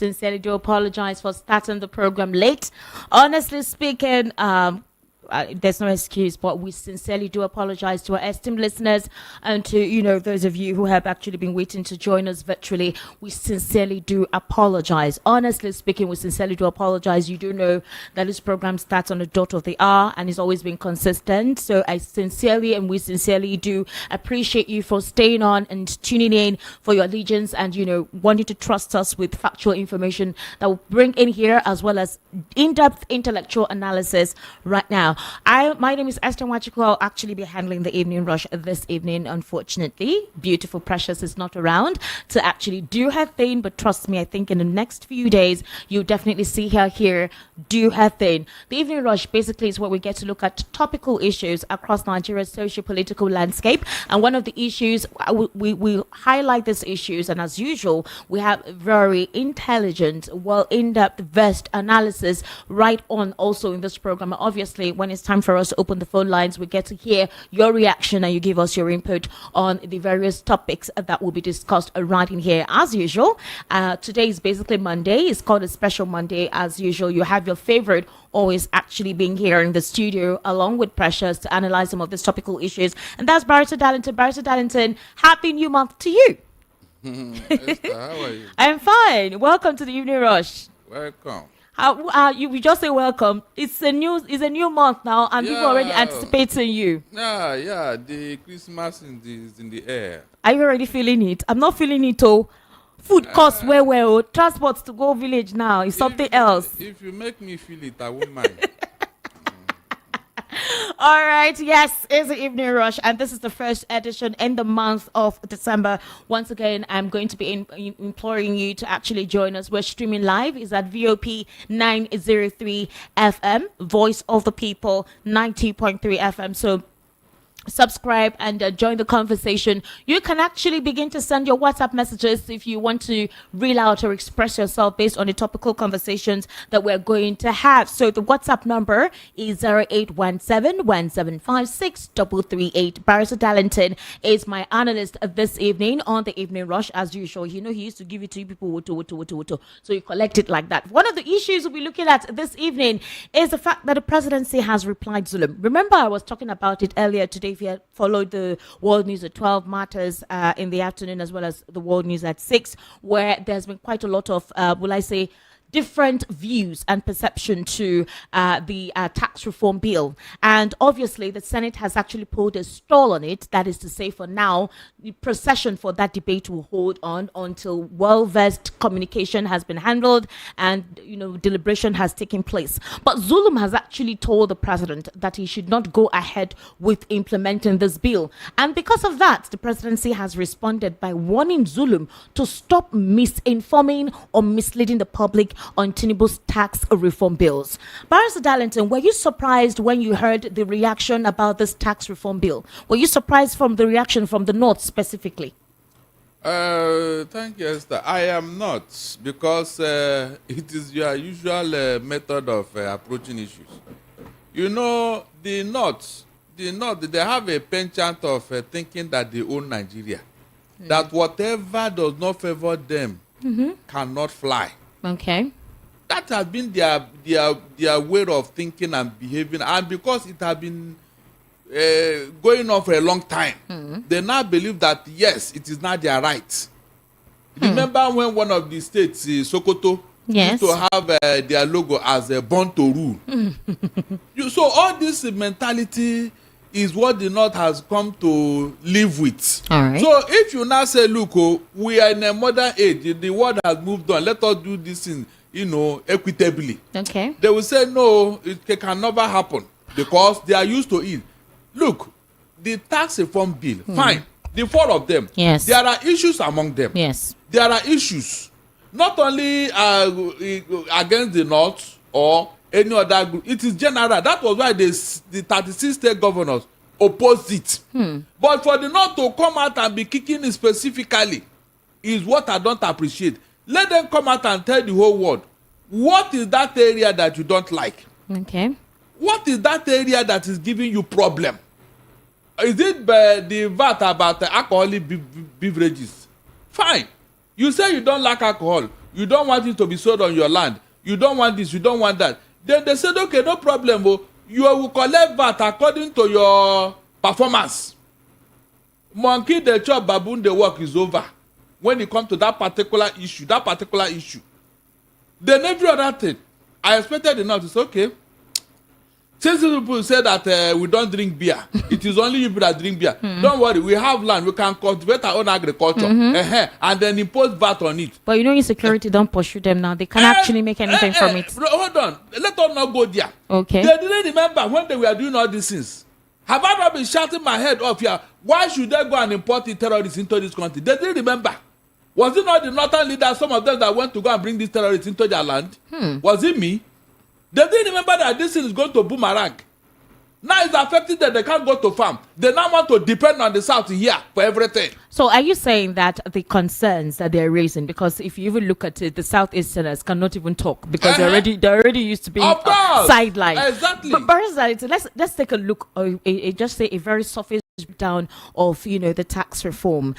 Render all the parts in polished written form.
sincerely do apologize for starting the program late. Honestly speaking, there's no excuse, but we sincerely do apologize to our esteemed listeners and to those of you who have actually been waiting to join us virtually. We sincerely do apologize. Honestly speaking, we sincerely do apologize. You do know that this program starts on the dot of the hour and it's always been consistent. So I sincerely and we sincerely do appreciate you for staying on and tuning in, for your allegiance and wanting to trust us with factual information that will bring in here, as well as in-depth intellectual analysis right now. My name is Esther Wachiko. I'll actually be handling the evening rush this evening. Unfortunately, beautiful Precious is not around to actually do her thing, but trust me, I think in the next few days you'll definitely see her here do her thing. The evening rush basically is where we get to look at topical issues across Nigeria's socio-political landscape, and one of the issues we highlight these issues, and as usual we have very intelligent, well in-depth, versed analysis right on also in this program. Obviously, when it's time for us to open the phone lines, we get to hear your reaction and you give us your input on the various topics that will be discussed right in here as usual. Today is basically Monday. It's called a special Monday as usual. You have your favorite always actually being here in the studio along with Precious to analyze some of these topical issues, and that's Barrister Darlington. Barrister Darlington, happy new month to you. Esther, how are you? I'm fine. Welcome to the evening rush. Welcome. You just say welcome. It's a new month now, and people are already anticipating you. Yeah. The Christmas is in the air. Are you already feeling it? I'm not feeling it. Oh, food costs well. Transport to go village now is something else. If you make me feel it, I won't mind. All right, yes, it's the evening rush, and this is the first edition in the month of December. Once again, I'm going to be imploring you to actually join us. We're streaming live. It's at VOP 903 FM, Voice of the People 90.3 FM. So subscribe and join the conversation. You can actually begin to send your WhatsApp messages if you want to reel out or express yourself based on the topical conversations that we're going to have. So the WhatsApp number is 0817-1756-338. Barrister Darlington is my analyst this evening on the evening rush as usual. He used to give it to you people, so you collect it like that. One of the issues we'll be looking at this evening is the fact that the presidency has replied Zulum. Remember, I was talking about it earlier today. If you had followed the World News at 12 matters in the afternoon, as well as the World News at 6, where there's been quite a lot of, different views and perception to the tax reform bill. And obviously, the Senate has actually pulled a stall on it. That is to say, for now, the procession for that debate will hold on until well-versed communication has been handled and, deliberation has taken place. But Zulum has actually told the president that he should not go ahead with implementing this bill. And because of that, the presidency has responded by warning Zulum to stop misinforming or misleading the public on Tinubu's tax reform bills. Barrister Darlington, were you surprised when you heard the reaction about this tax reform bill? Were you surprised from the reaction from the North specifically? Thank you, Esther. I am not, because it is your usual method of approaching issues. The North, they have a penchant of thinking that they own Nigeria. That whatever does not favor them cannot fly. Okay. That has been their way of thinking and behaving, and because it has been going on for a long time, they now believe that yes, it is not their right. Remember when one of the states, Sokoto, used to have their logo as a born to rule. So all this mentality is what the North has come to live with. All right. So if you now say, look, we are in a modern age, the world has moved on, let us do this in, equitably. Okay. They will say, no, it can never happen because they are used to it. Look, the tax reform bill, fine. The four of them. Yes. There are issues among them. Yes. There are issues. Not only against the North or any other group. It is general. That was why the 36 state governors opposed it. But for the North to come out and be kicking it specifically is what I don't appreciate. Let them come out and tell the whole world, what is that area that you don't like? Okay. What is that area that is giving you problem? Is it the VAT about alcoholic beverages? Fine. You say you don't like alcohol. You don't want it to be sold on your land. You don't want this, you don't want that. Then they said, okay, no problem. Oh, you will collect VAT according to your performance. Monkey the chop, baboon the work is over. When it comes to that particular issue. Then every other thing, I expected enough to say, okay, since people say that we don't drink beer, it is only you people that drink beer. Don't worry, we have land, we can cultivate our own agriculture, and then impose VAT on it. But you know, insecurity don't pursue them now. They can't actually make anything from it. Hold on, let us not go there. Okay. They didn't remember when they were doing all these things. Have I not been shouting my head off here? Why should they go and import the terrorists into this country? They didn't remember. Was it not the northern leaders, some of them that went to go and bring these terrorists into their land? Was it me? They didn't remember that this thing is going to boomerang. Now it's affecting them. They can't go to farm. They now want to depend on the south here for everything. So are you saying that the concerns that they're raising, because if you even look at it, the southeasterners cannot even talk because they're already used to being sidelined. Exactly. But let's take a look. Just say a very surface down of the tax reform.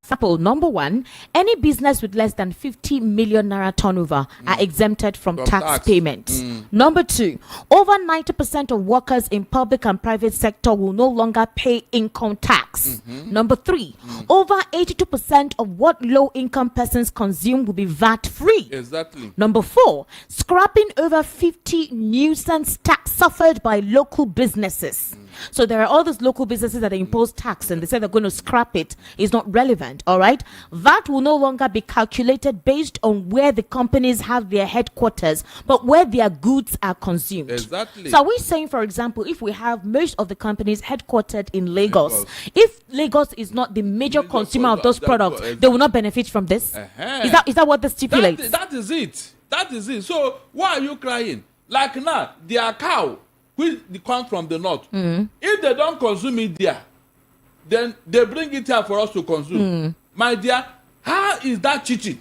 Example number one: any business with less than 50 million naira turnover are exempted from tax payment. Number two: over 90% of workers in public and private sector will no longer pay income tax. Number three: over 82% of what low-income persons consume will be VAT free. Exactly. Number four: scrapping over 50 nuisance tax suffered by local businesses. So there are all those local businesses that impose tax and they say they're going to scrap it. It's not relevant, all right? VAT will no longer be calculated based on where the companies have their headquarters, but where their goods are consumed. Exactly. So are we saying, for example, if we have most of the companies headquartered in Lagos, if Lagos is not the major consumer of those products, they will not benefit from this? Is that what this stipulates? That is it. That is it. So why are you crying? Like now, their cow, which comes from the north, if they don't consume it there, then they bring it here for us to consume. My dear, how is that cheating?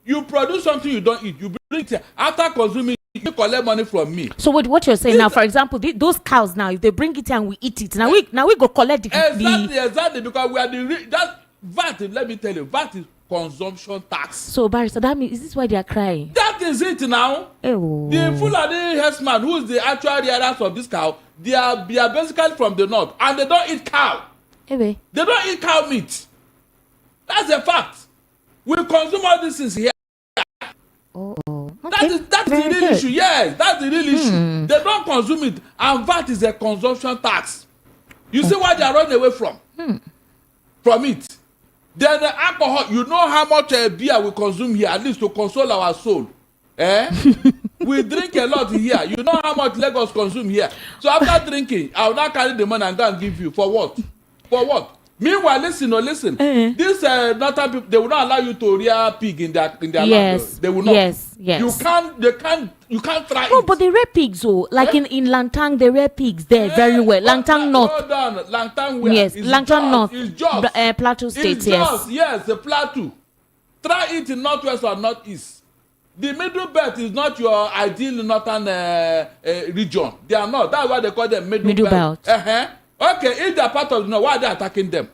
You produce something you don't eat, you bring it here. After consuming it, you collect money from me. So with what you're saying now, for example, those cows now, if they bring it here and we eat it, now we go collect Exactly, because we are that VAT, let me tell you, VAT is consumption tax. So Barrister, that means, is this why they are crying? That is it now. Ew. The Fulani herdsman, who is the actual rearers of this cow, they are basically from the north, and they don't eat cow. Ewe. They don't eat cow meat. That's a fact. We consume all these things here. Okay. That's the real issue. Yes, that's the real issue. They don't consume it, and VAT is a consumption tax. You see why they are running away from it. Then the alcohol, you know how much beer we consume here, at least to console our soul. We drink a lot here. You know how much Lagos consume here. So after drinking, I will not carry the money and go and give you. For what? For what? Meanwhile, listen. These northern people, they will not allow you to rear pig in their land. They will not. Yes. You can't try No, it. but they rear pigs, like in Langtang, they rear pigs there very well. Langtang North. Hold on, Langtang where? Yes, Langtang North. It's just. Plateau State, it's yes. Just, yes, the Plateau. Try it in northwest or northeast. The middle belt is not your ideal northern region. They are not. That's why they call them middle belt. Okay, if they are part of the north, why are they attacking them?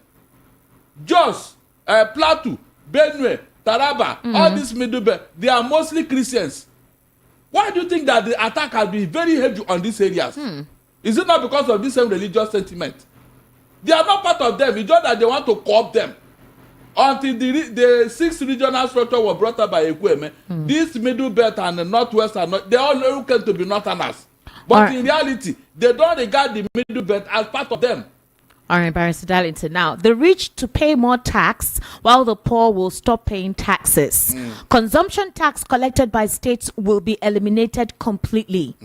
Jos, Plateau, Benue, Taraba, all these middle belt, they are mostly Christians. Why do you think that the attack has been very heavy on these areas? Is it not because of this same religious sentiment? They are not part of them. It's just that they want to co-opt them. Until the 6th regional structure was brought up by Ekweme, this middle belt and the northwest are not, they all look to be northerners. But in reality, they don't regard the middle belt as part of them. All right, Barrister Darlington. Now, the rich to pay more tax while the poor will stop paying taxes. Consumption tax collected by states will be eliminated completely.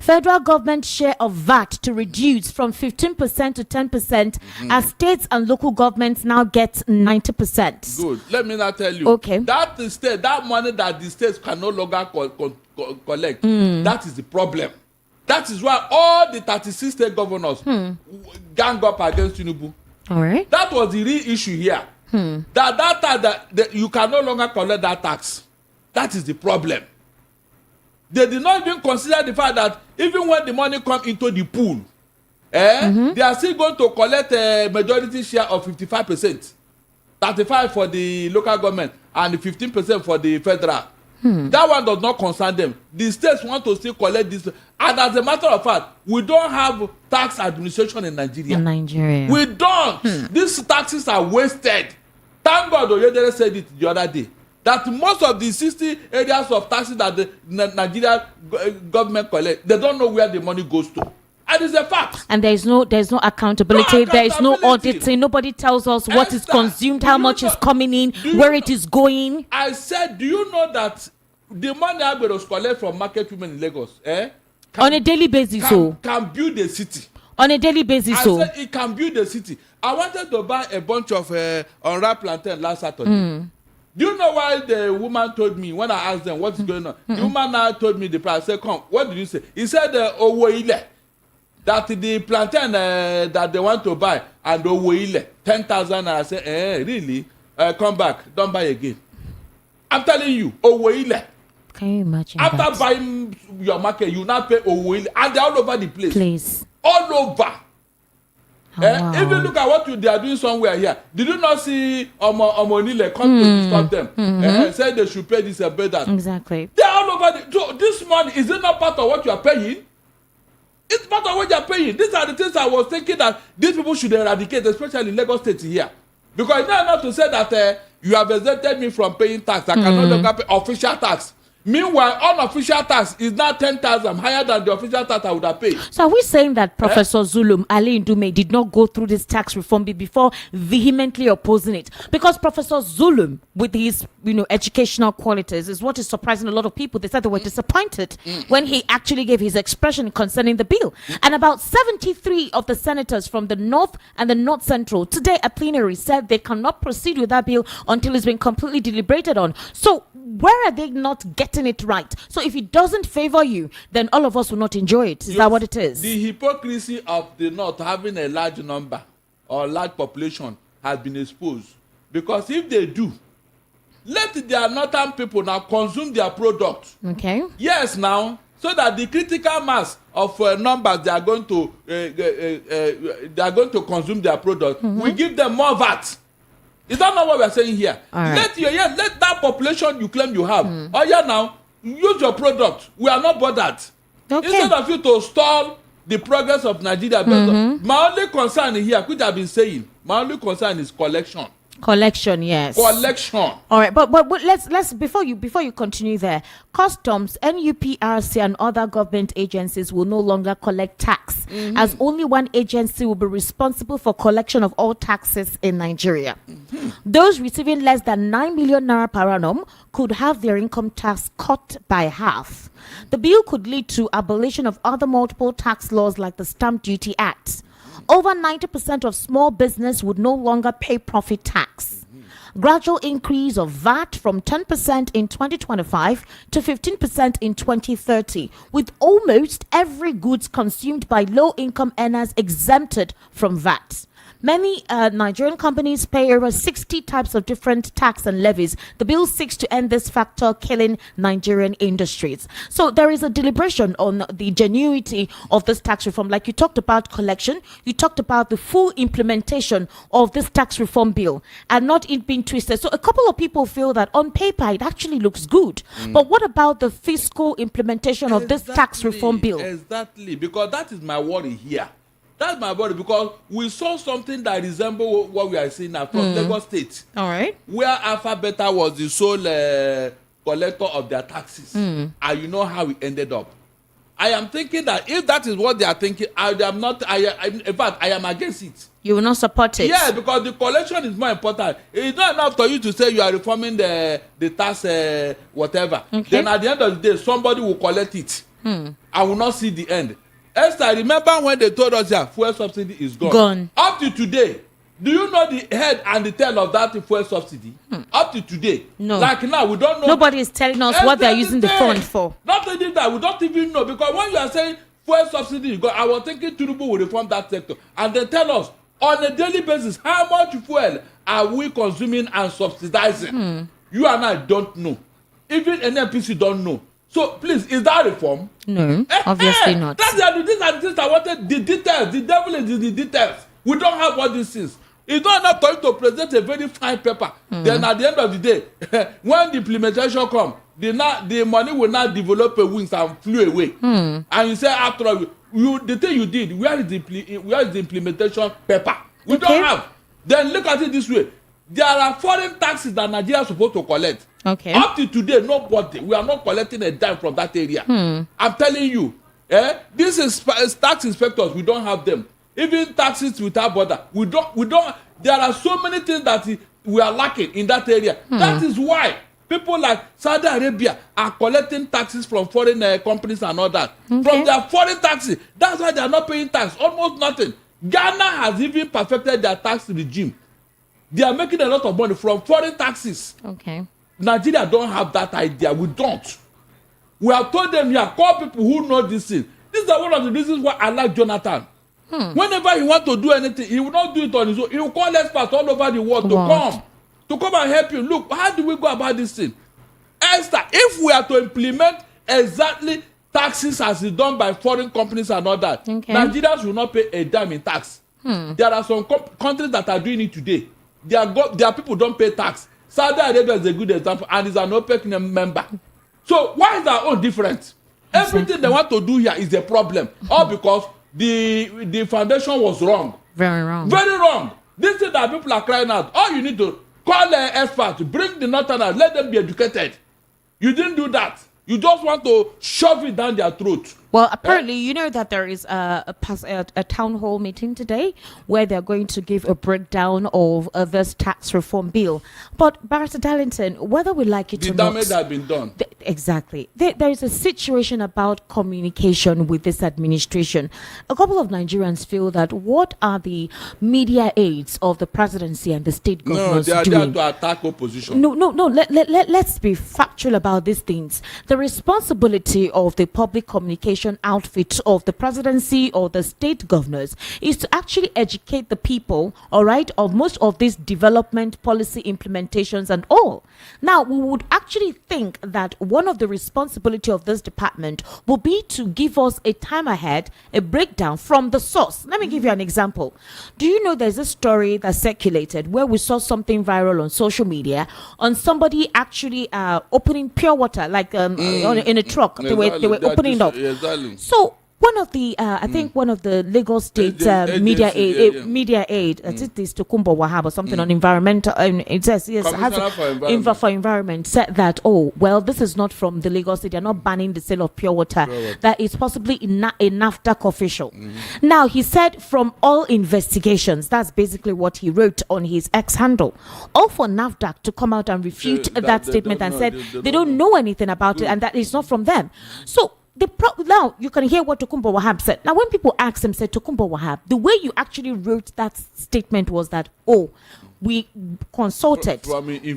Federal government share of VAT to reduce from 15% to 10% as states and local governments now get 90%. Good. Let me now tell you. Okay. That money that the states can no longer collect, that is the problem. That is why all the 36 state governors gang up against Tinubu. All right. That was the real issue here. That you can no longer collect that tax. That is the problem. They did not even consider the fact that even when the money comes into the pool, they are still going to collect a majority share of 55%. 35 for the local government and 15% for the federal. That one does not concern them. The states want to still collect this, and as a matter of fact, we don't have tax administration in Nigeria. We don't. These taxes are wasted. Thank God Oyedele said it the other day that most of the 60 areas of taxes that the Nigeria government collect, they don't know where the money goes to. And it's a fact. And there's no accountability. There is no auditing. Nobody tells us what is consumed, how much is coming in, where it is going. I said, do you know that the money Agberos collect from market women in Lagos, on a daily basis, can build a city. On a daily basis, I said it can build a city. I wanted to buy a bunch of unripe plantain last Saturday. Do you know why the woman told me when I asked them what is going on? The woman now told me the price. I said, come, what did you say? He said, Owo ile. That the plantain that they want to buy and Owo ile, 10,000. I said, really? Come back, don't buy again. I'm telling you, Owo ile. Can you imagine After buying your market, you now pay Owo ile. And they're all over the place. All over. Wow. Even look at what they are doing somewhere here. Did you not see Omonile come to disturb them? Say they should pay this and pay that. Exactly. They are all over. So this money, is it not part of what you are paying? It's part of what you are paying. These are the things I was thinking that these people should eradicate, especially in Lagos State here. Because it's not enough to say that you have exempted me from paying tax. I cannot longer pay official tax. Meanwhile, unofficial tax is now 10,000 higher than the official tax I would have paid. So are we saying that Professor Zulum Ali Ndume did not go through this tax reform bill before vehemently opposing it? Because Professor Zulum, with his educational qualities, is what is surprising a lot of people. They said they were disappointed when he actually gave his expression concerning the bill. And about 73 of the senators from the North and the North Central today at plenary said they cannot proceed with that bill until it's been completely deliberated on. So where are they not getting it right? So if it doesn't favor you, then all of us will not enjoy it. Is that what it is? The hypocrisy of the North having a large number or large population has been exposed. Because if they do, let their northern people now consume their product. Okay. Yes, now, so that the critical mass of numbers they are going to consume their product, we give them more VAT. Is that not what we are saying here? Right. Let that population you claim you have. Oh yeah, now use your product. We are not bothered. Okay. Instead of you to stall the progress of Nigeria, my only concern here, which I've been saying, my only concern is collection. Collection, yes. Collection. All right, but let's before you continue there, customs, NUPRC, and other government agencies will no longer collect tax, as only one agency will be responsible for collection of all taxes in Nigeria. Those receiving less than 9 million naira per annum could have their income tax cut by half. The bill could lead to abolition of other multiple tax laws like the Stamp Duty Act. Over 90% of small business would no longer pay profit tax. Gradual increase of VAT from 10% in 2025 to 15% in 2030, with almost every goods consumed by low-income earners exempted from VAT. Many Nigerian companies pay over 60 types of different tax and levies. The bill seeks to end this factor killing Nigerian industries. So there is a deliberation on the genuinity of this tax reform. Like you talked about collection, you talked about the full implementation of this tax reform bill and not it being twisted. So a couple of people feel that on paper it actually looks good. But what about the fiscal implementation of this tax reform bill? Exactly, because that is my worry here. That's my worry, because we saw something that resembles what we are seeing now from Lagos State. All right. Where Alpha Beta was the sole collector of their taxes. And you know how it ended up. I am thinking that if that is what they are thinking, in fact, I am against it. You will not support it? Yeah, because the collection is more important. It's not enough for you to say you are reforming the tax whatever. Okay. Then at the end of the day, somebody will collect it. I will not see the end. Esther, remember when they told us that fuel subsidy is gone? Up to today, do you know the head and the tail of that fuel subsidy? Up to today. No. Like now, we don't know. Nobody is telling us what they are using the fund for. Not only that, we don't even know. Because when you are saying fuel subsidy is gone, I was thinking Tinubu will reform that sector. And they tell us on a daily basis how much fuel are we consuming and subsidizing. You and I don't know. Even NNPC don't know. So please, is that reform? No, obviously not. These are the things I wanted. The details. The devil is in the details. We don't have all these things. It's not enough for you to present a very fine paper. Then at the end of the day, when the implementation comes, the money will not develop a wings and flew away. And you say after all, the thing you did, where is the implementation paper? We don't have. Then look at it this way. There are foreign taxes that Nigeria is supposed to collect. Okay. Up to today, nobody. We are not collecting a dime from that area. I'm telling you. This is tax inspectors. We don't have them. Even taxes without border. We don't. There are so many things that we are lacking in that area. That is why people like Saudi Arabia are collecting taxes from foreign companies and all that. From their foreign taxes. That's why they are not paying tax. Almost nothing. Ghana has even perfected their tax regime. They are making a lot of money from foreign taxes. Okay. Nigeria don't have that idea. We don't. We have told them here, call people who know this thing. This is one of the reasons why I like Jonathan. Whenever he wants to do anything, he will not do it on his own. He will call experts all over the world to come and help you. Look, how do we go about this thing? Esther, if we are to implement exactly taxes as is done by foreign companies and all that, Nigerians will not pay a dime in tax. There are some countries that are doing it today. Their people don't pay tax. Saudi Arabia is a good example and is an OPEC member. So why is our own different? Everything they want to do here is a problem. All because the foundation was wrong. Very wrong. Very wrong. This is that people are crying out. All you need to call an expert, bring the northerners, let them be educated. You didn't do that. You just want to shove it down their throat. Well, apparently, you know that there is a town hall meeting today where they're going to give a breakdown of this tax reform bill. But, Barrister Darlington, whether we like it or not... The damage has been done. Exactly. There is a situation about communication with this administration. A couple of Nigerians feel that what are the media aides of the presidency and the state governors doing? No, they are there to attack opposition. No. Let's be factual about these things. The responsibility of the public communication outfit of the presidency or the state governors is to actually educate the people, all right, of most of these development policy implementations and all. Now, we would actually think that one of the responsibility of this department will be to give us a time ahead, a breakdown from the source. Let me give you an example. Do you know there's a story that circulated where we saw something viral on social media on somebody actually opening pure water, like in a truck. They were opening it up. So one of the I think one of the Lagos State media aid I think this Tokumbo Wahab or something on environmental it says yes for environment said that this is not from the Lagos State. They're not banning the sale of pure water. That is possibly a NAFDAC official. Now he said from all investigations, that's basically what he wrote on his X handle, all for NAFDAC to come out and refute that statement and said they don't know anything about it and that it's not from them. So now you can hear what Tokumbo Wahab said. Now, when people ask him, said Tokumbo Wahab, the way you actually wrote that statement was that, we consulted,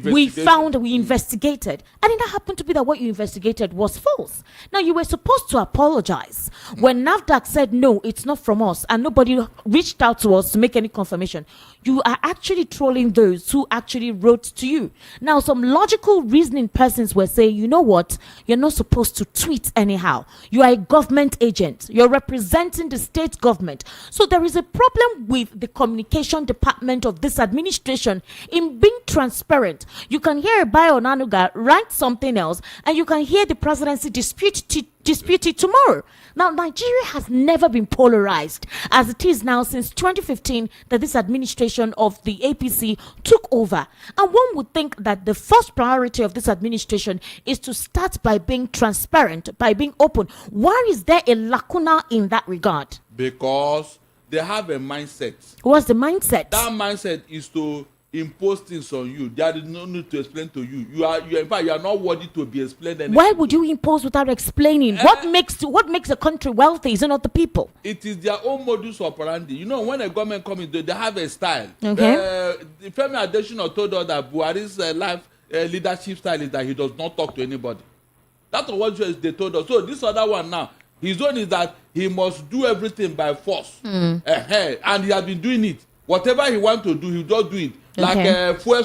we found, we investigated, and it happened to be that what you investigated was false. Now, you were supposed to apologize when NAFDAC said, no, it's not from us, and nobody reached out to us to make any confirmation. You are actually trolling those who actually wrote to you. Now, some logical reasoning persons were saying, you know what, you're not supposed to tweet anyhow. You are a government agent. You're representing the state government. So there is a problem with the communication department of this administration in being transparent. You can hear Bayo Nanuga write something else, and you can hear the presidency dispute it tomorrow. Now, Nigeria has never been polarized as it is now since 2015 that this administration of the APC took over. And one would think that the first priority of this administration is to start by being transparent, by being open. Why is there a lacuna in that regard? Because they have a mindset. What's the mindset? That mindset is to impose things on you. There is no need to explain to you. You are in fact you are not worthy to be explained anything. Why would you impose without explaining? What makes a country wealthy? Is it not the people? It is their own modus operandi. You know, when a government comes in, they have a style. Okay. Femi Adesina told us that Buhari's leadership style is that he does not talk to anybody. That's what they told us. So this other one now, his own is that he must do everything by force. And he has been doing it. Whatever he wants to do, he just do it. Okay. Like fuel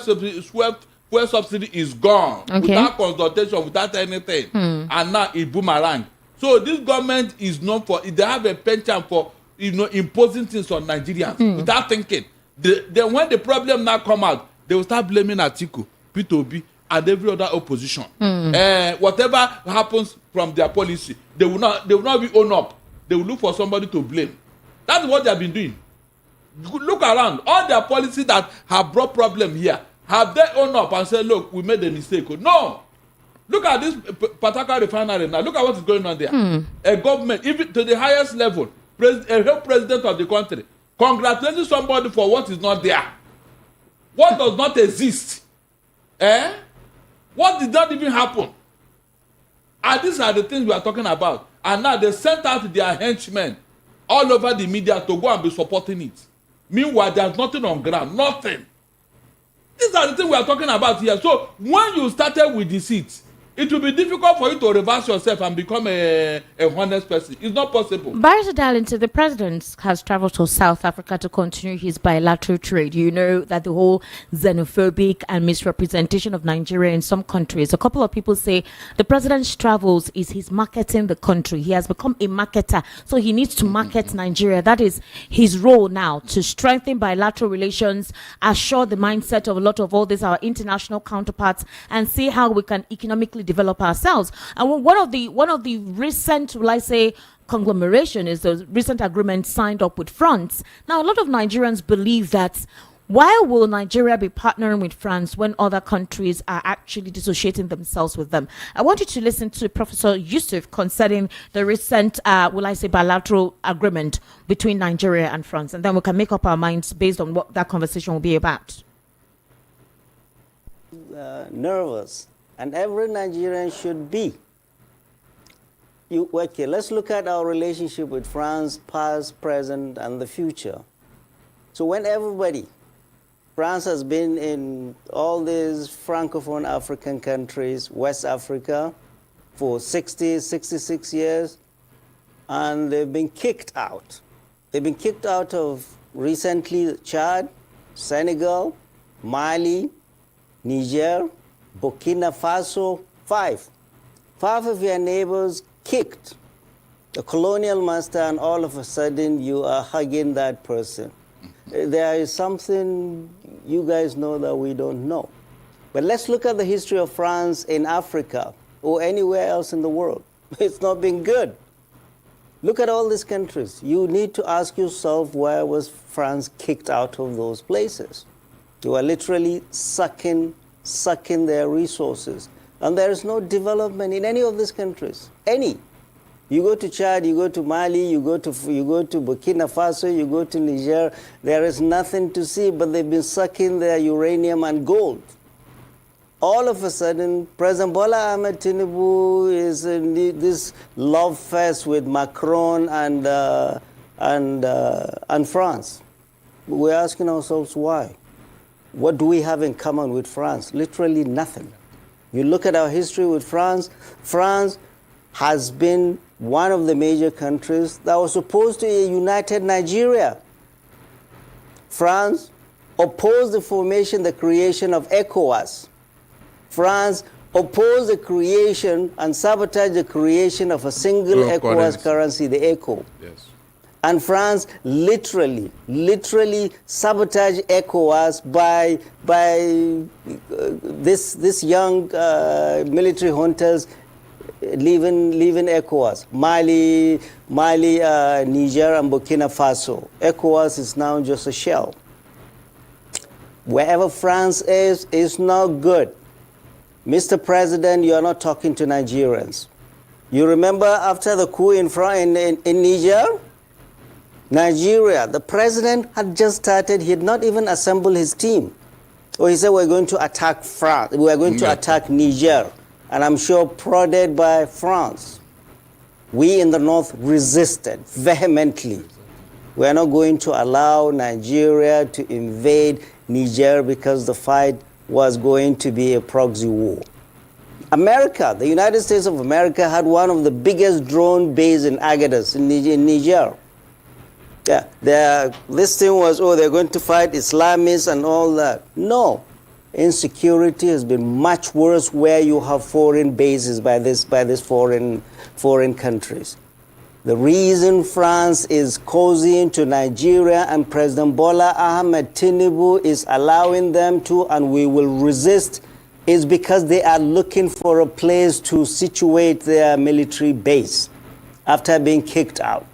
subsidy is gone without consultation, without anything, and now it boomerang. So this government is known for they have a penchant for imposing things on Nigerians without thinking. Then when the problem now come out, they will start blaming Atiku, P2B, and every other opposition. Whatever happens from their policy, they will not be own up. They will look for somebody to blame. That's what they have been doing. Look around. All their policies that have brought problem here, have they owned up and said, look, we made a mistake? No. Look at this Pataka refinery now. Look at what is going on there. A government, even to the highest level, a whole president of the country, congratulating somebody for what is not there. What does not exist? What did not even happen? And these are the things we are talking about. And now they sent out their henchmen all over the media to go and be supporting it. Meanwhile, there's nothing on ground. Nothing. These are the things we are talking about here. So when you started with deceit, it will be difficult for you to reverse yourself and become a honest person. It's not possible. Barrister Darlington, the president has traveled to South Africa to continue his bilateral trade. You know that the whole xenophobic and misrepresentation of Nigeria in some countries. A couple of people say the president's travels is his marketing the country. He has become a marketer, so he needs to market Nigeria. That is his role now, to strengthen bilateral relations, assure the mindset of a lot of all these our international counterparts, and see how we can economically develop ourselves. And one of the recent, will I say, conglomeration is the recent agreement signed up with France. Now, a lot of Nigerians believe that why will Nigeria be partnering with France when other countries are actually dissociating themselves with them? I want you to listen to Professor Yusuf concerning the recent, will I say, bilateral agreement between Nigeria and France, and then we can make up our minds based on what that conversation will be about. Nervous. And every Nigerian should be. Okay, let's look at our relationship with France, past, present, and the future. So when France has been in all these Francophone African countries, West Africa, for 66 years, and they've been kicked out. They've been kicked out of recently Chad, Senegal, Mali, Niger, Burkina Faso, five of your neighbors kicked the colonial master, and all of a sudden you are hugging that person. There is something you guys know that we don't know. But let's look at the history of France in Africa or anywhere else in the world. It's not been good. Look at all these countries. You need to ask yourself, why was France kicked out of those places? You are literally sucking their resources. And there is no development in any of these countries. Any. You go to Chad, you go to Mali, you go to Burkina Faso, you go to Niger, there is nothing to see, but they've been sucking their uranium and gold. All of a sudden, President Bola Ahmed Tinubu is in this love fest with Macron and France. We're asking ourselves why. What do we have in common with France? Literally nothing. You look at our history with France, France has been one of the major countries that was opposed to a united Nigeria. France opposed the creation of ECOWAS. France opposed the creation and sabotaged the creation of a single ECOWAS currency, the ECO. Yes. And France literally sabotaged ECOWAS by this young military hunters leaving ECOWAS. Mali, Niger, and Burkina Faso. ECOWAS is now just a shell. Wherever France is not good. Mr. President, you are not talking to Nigerians. You remember after the coup in Niger? Nigeria, the president had just started, he had not even assembled his team. Or he said, we're going to attack France, we're going to attack Niger. And I'm sure prodded by France. We in the north resisted vehemently. We're not going to allow Nigeria to invade Niger because the fight was going to be a proxy war. America, the United States of America, had one of the biggest drone bases in Agadas, in Niger. Yeah, this thing was, they're going to fight Islamists and all that. No, insecurity has been much worse where you have foreign bases by these foreign countries. The reason France is cozying to Nigeria and President Bola Ahmed Tinubu is allowing them to, and we will resist, is because they are looking for a place to situate their military base after being kicked out.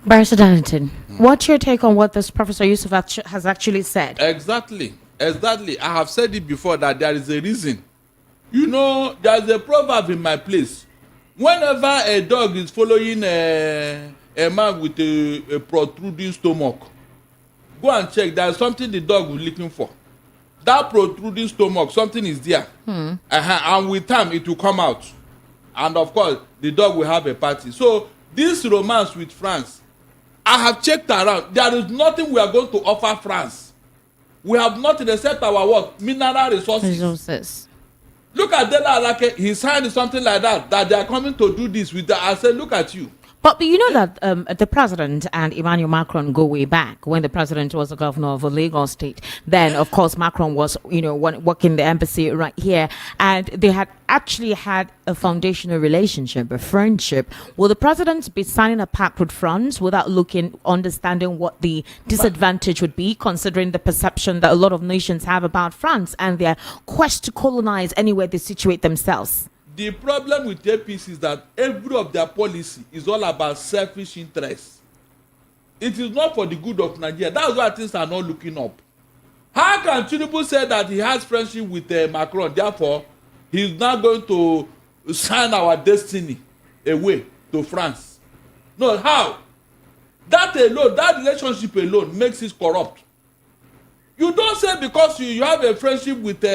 Barrister Darlington, what's your take on what this Professor Yusuf has actually said? Exactly. I have said it before that there is a reason. You know, there's a proverb in my place. Whenever a dog is following a man with a protruding stomach, go and check. There's something the dog was looking for. That protruding stomach, something is there. And with time, it will come out. And of course, the dog will have a party. So, this romance with France, I have checked around. There is nothing we are going to offer France. We have nothing except our what? Mineral resources. Look at Dela Alake. He signed something like that they are coming to do this with. I said, look at you. But you know that the president and Emmanuel Macron go way back. When the president was the governor of a Lagos state, then of course Macron was, working the embassy right here, and they had actually had a foundational relationship, a friendship. Will the president be signing a pact with France without understanding what the disadvantage would be, considering the perception that a lot of nations have about France and their quest to colonize anywhere they situate themselves? The problem with APC is that every of their policy is all about selfish interests. It is not for the good of Nigeria. That's why things are not looking up. How can Tinubu say that he has friendship with Macron, therefore he is not going to sign our destiny away to France? No, how? That alone, that relationship alone makes it corrupt. You don't say because you have a friendship with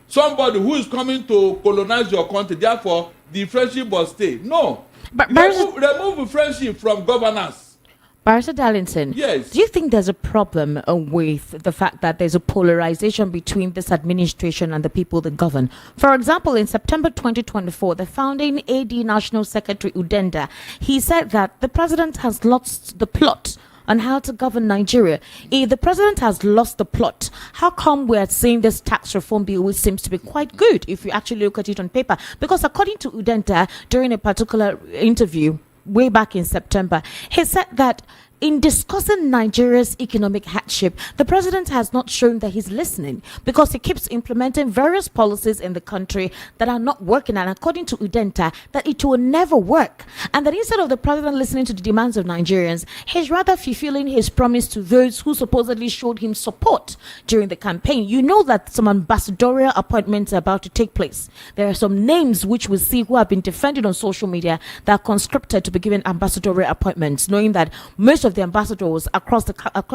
somebody who is coming to colonize your country, therefore the friendship must stay. No. But remove friendship from governance. Barrister Darlington, yes. Do you think there's a problem with the fact that there's a polarization between this administration and the people that govern? For example, in September 2024, the founding AD National Secretary Udenda, he said that the president has lost the plot on how to govern Nigeria. If the president has lost the plot, how come we're seeing this tax reform bill, which seems to be quite good if you actually look at it on paper? Because according to Udenta, during a particular interview way back in September, he said that in discussing Nigeria's economic hardship, the president has not shown that he's listening because he keeps implementing various policies in the country that are not working. And according to Udenta, that it will never work. And that instead of the president listening to the demands of Nigerians, he's rather fulfilling his promise to those who supposedly showed him support during the campaign. You know that some ambassadorial appointments are about to take place. There are some names which we see who have been defended on social media that are conscripted to be given ambassadorial appointments, knowing that most of the ambassadors across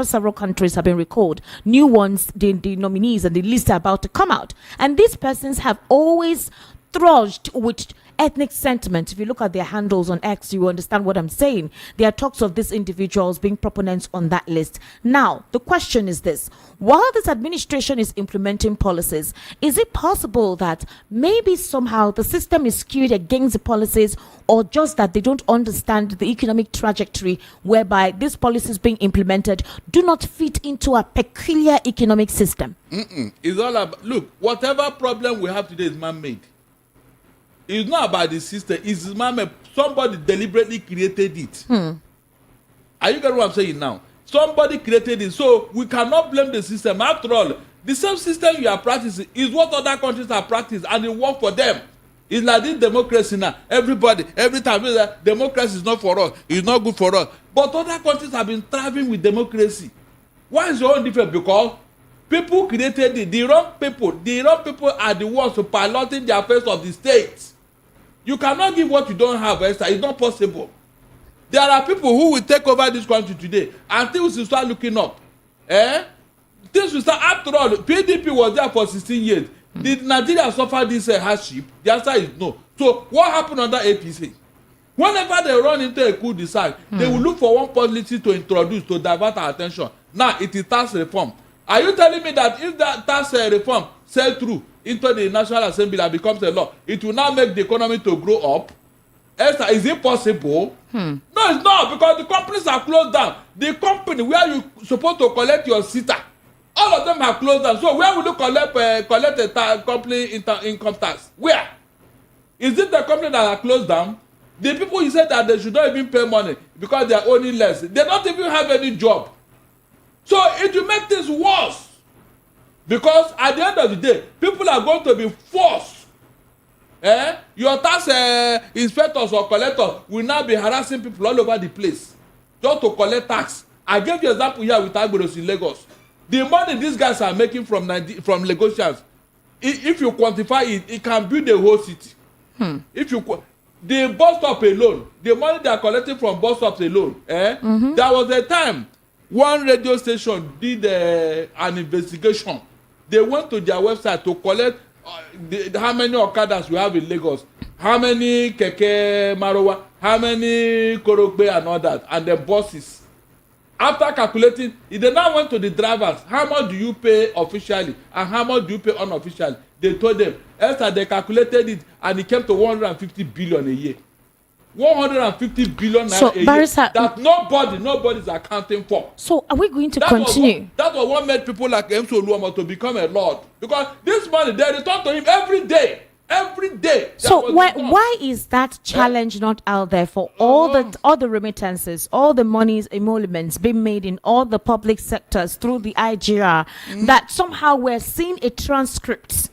several countries have been recalled. New ones, the nominees and the list are about to come out. And these persons have always thrashed with ethnic sentiment. If you look at their handles on X, you understand what I'm saying. There are talks of these individuals being proponents on that list. Now, the question is this. While this administration is implementing policies, is it possible that maybe somehow the system is skewed against the policies, or just that they don't understand the economic trajectory whereby these policies being implemented do not fit into a peculiar economic system? It's all about, look, whatever problem we have today is man-made. It's not about the system. It's man-made. Somebody deliberately created it. Are you getting what I'm saying now? Somebody created it. So we cannot blame the system. After all, the same system you are practicing is what other countries are practicing, and it works for them. It's like this democracy now. Everybody, every time, democracy is not for us. It's not good for us. But other countries have been thriving with democracy. Why is your own different? Because people created it. The wrong people are the ones who piloting the affairs of the state. You cannot give what you don't have, Esther. It's not possible. There are people who will take over this country today and things will start looking up. Things will start. After all, PDP was there for 16 years. Did Nigeria suffer this hardship? The answer is no. So what happened under APC? Whenever they run into a cul-de-sac, they will look for one policy to introduce to divert our attention. Now it is tax reform. Are you telling me that if that tax reform sell through into the National Assembly and becomes a law, it will now make the economy to grow up? Esther, is it possible? No, it's not, because the companies are closed down. The company where you supposed to collect your SITA, all of them are closed down. So where will you collect a company income tax? Where? Is it the company that are closed down? The people you said that they should not even pay money because they are owning less, they don't even have any job. So it will make things worse. Because at the end of the day, people are going to be forced. Your tax inspectors or collectors will now be harassing people all over the place just to collect tax. I gave you an example here with Agboros in Lagos. The money these guys are making from Lagosians, if you quantify it, it can build a whole city. If you the bus stop alone, the money they are collecting from bus stops alone, there was a time one radio station did an investigation. They went to their website to collect how many Okadas we have in Lagos, how many Keke Marowa, how many Korokbe and all that, and the buses. After calculating, they now went to the drivers. How much do you pay officially and how much do you pay unofficially? They told them. After they calculated it, and it came to 150 billion a year. 150 billion so, a year that nobody is accounting for. So are we going to continue? That was what made people like M. Oluomo to become a lord. Because this money, they return to him every day. Every day. So why is that challenge not out there for all the remittances, all the monies, emoluments being made in all the public sectors through the IGR, that somehow we're seeing a transcript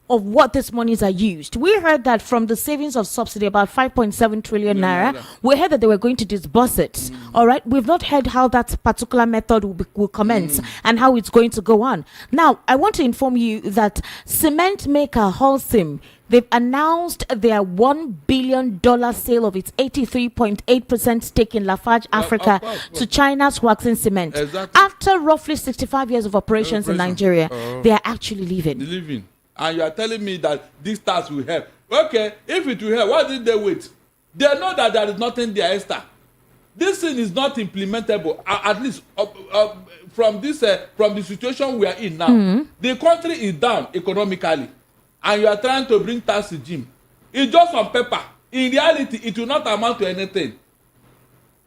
of what these monies are used? We heard that from the savings of subsidy, about 5.7 trillion naira. We heard that they were going to disburse it. All right. We've not heard how that particular method will commence and how it's going to go on. Now, I want to inform you that cement maker Holcim, they've announced their $1 billion sale of its 83.8% stake in Lafarge Africa to China's Huaxin Cement. Exactly. After roughly 65 years of operations in Nigeria, they are actually leaving. And you are telling me that this tax will help. Okay, if it will help, why did they wait? They know that there is nothing there, Esther. This thing is not implementable, at least from the situation we are in now. The country is down economically, and you are trying to bring tax regime. It's just on paper. In reality, it will not amount to anything.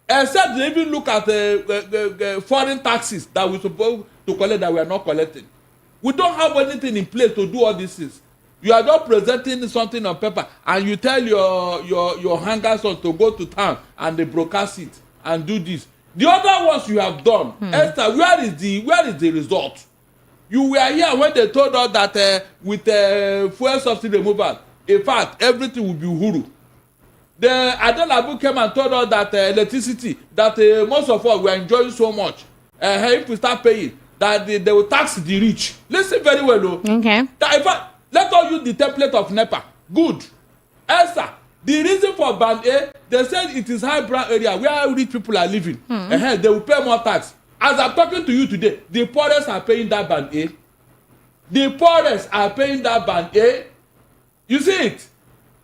Except they even look at the foreign taxes that we're supposed to collect that we are not collecting. We don't have anything in place to do all these things. You are just presenting something on paper, and you tell your hangers on to go to town and they broadcast it and do this. The other ones you have done, Esther, where is the result? You were here when they told us that with fuel subsidy removal, in fact, everything will be uhuru. The Adelabu came and told us that electricity, that most of us were enjoying so much. If we start paying, that they will tax the rich. Listen very well, though. Okay. That in fact, let us use the template of NEPA. Good. Esther, the reason for band A, they said it is high brown area where rich people are living. They will pay more tax. As I'm talking to you today, the poorest are paying that band A. The poorest are paying that band A. You see it?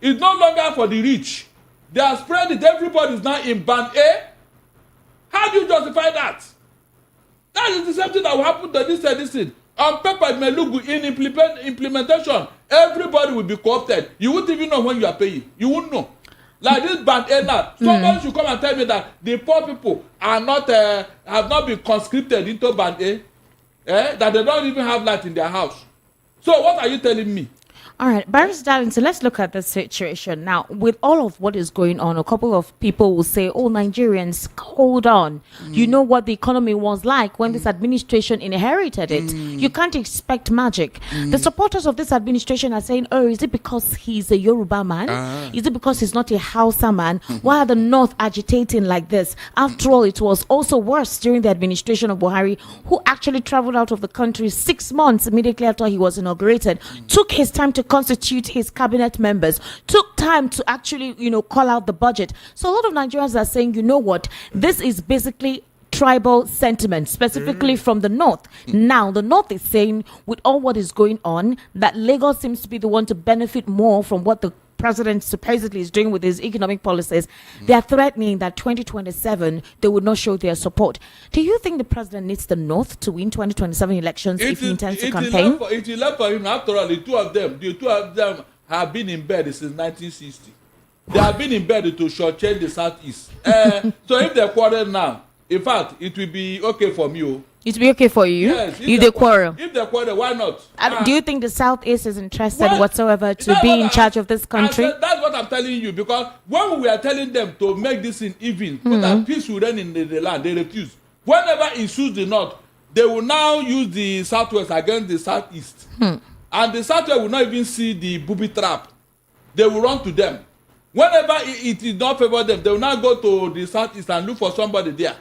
It's no longer for the rich. They are spread it. Everybody is now in band A. How do you justify that? That is the same thing that will happen to this thing. On paper, it may look good. In implementation, everybody will be co-opted. You won't even know when you are paying. You won't know. Like this band A now. Somebody should come and tell me that the poor people are not have not been conscripted into band A. That they don't even have light in their house. So what are you telling me? All right, Barrister Darlington, let's look at the situation. Now, with all of what is going on, a couple of people will say, oh, Nigerians, hold on. You know what the economy was like when this administration inherited it. You can't expect magic. The supporters of this administration are saying, oh, is it because he's a Yoruba man? Is it because he's not a Hausa man? Why are the North agitating like this? After all, it was also worse during the administration of Buhari, who actually traveled out of the country 6 months immediately after he was inaugurated, took his time to constitute his cabinet members, took time to actually, call out the budget. So a lot of Nigerians are saying, you know what, this is basically tribal sentiment, specifically from the North. Now, the North is saying, with all what is going on, that Lagos seems to be the one to benefit more from what the president supposedly is doing with his economic policies. They are threatening that 2027 they would not show their support. Do you think the president needs the North to win 2027 elections if he intends to campaign? It is left for him. After all, the two of them have been in bed since 1960. They have been in bed to shortchange the Southeast. So if they quarrel now, in fact, it will be okay for me. It will be okay for you? Yes. If they quarrel? If they quarrel, why not? Do you think the Southeast is interested whatsoever to be in charge of this country? That's what I'm telling you, because when we are telling them to make this in even, so that peace will reign in the land, they refuse. Whenever it suits the north, they will now use the southwest against the southeast. And the southwest will not even see the booby trap. They will run to them. Whenever it is not favor them, they will now go to the southeast and look for somebody there.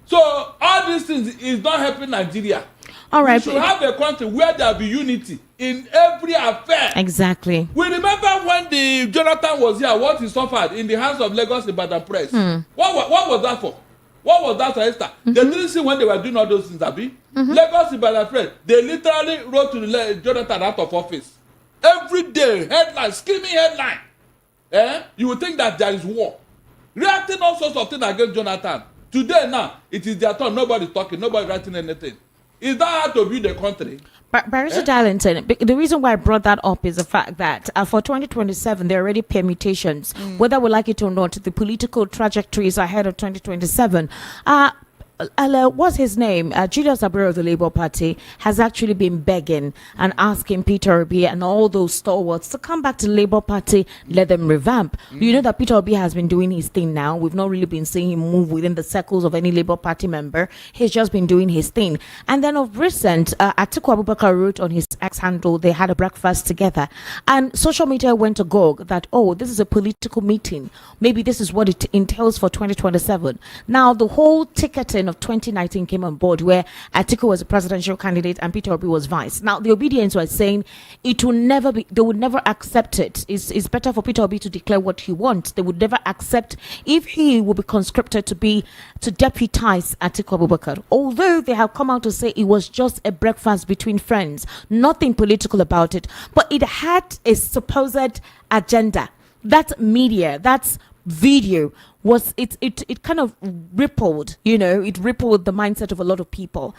So all these things is not helping Nigeria. All right. We should have a country where there be unity in every affair. Exactly. We remember when the Jonathan was here, what he suffered in the hands of Lagos Ibadan Press. What was that for? What was that for, Esther? They didn't see when they were doing all those things, Abi. Lagos Ibadan Press, they literally wrote to Jonathan out of office. Every day, headline, screaming headline. You would think that there is war. Reacting all sorts of things against Jonathan. Today now, it is their turn. Nobody's talking. Nobody writing anything. Is that how to build the country? Barrister Darlington, the reason why I brought that up is the fact that for 2027, there are already permutations. Whether we like it or not, the political trajectory is ahead of 2027. What's his name? Julius Abure of the Labour Party has actually been begging and asking Peter Obi and all those stalwarts to come back to the Labour Party, let them revamp. You know that Peter Obi has been doing his thing now. We've not really been seeing him move within the circles of any Labour Party member. He's just been doing his thing. And then of recent, Atiku Abubakar wrote on his X handle, they had a breakfast together. And social media went agog that, oh, this is a political meeting. Maybe this is what it entails for 2027. Now, the whole ticketing of 2019 came on board where Atiku was a presidential candidate and Peter Obi was vice. Now, the obedience was saying it will never be, they would never accept it. It's better for Peter Obi to declare what he wants. They would never accept if he will be conscripted to deputize Atiku Abubakar. Although they have come out to say it was just a breakfast between friends, nothing political about it, but it had a supposed agenda. That media, that's video was it kind of rippled, it rippled the mindset of a lot of people.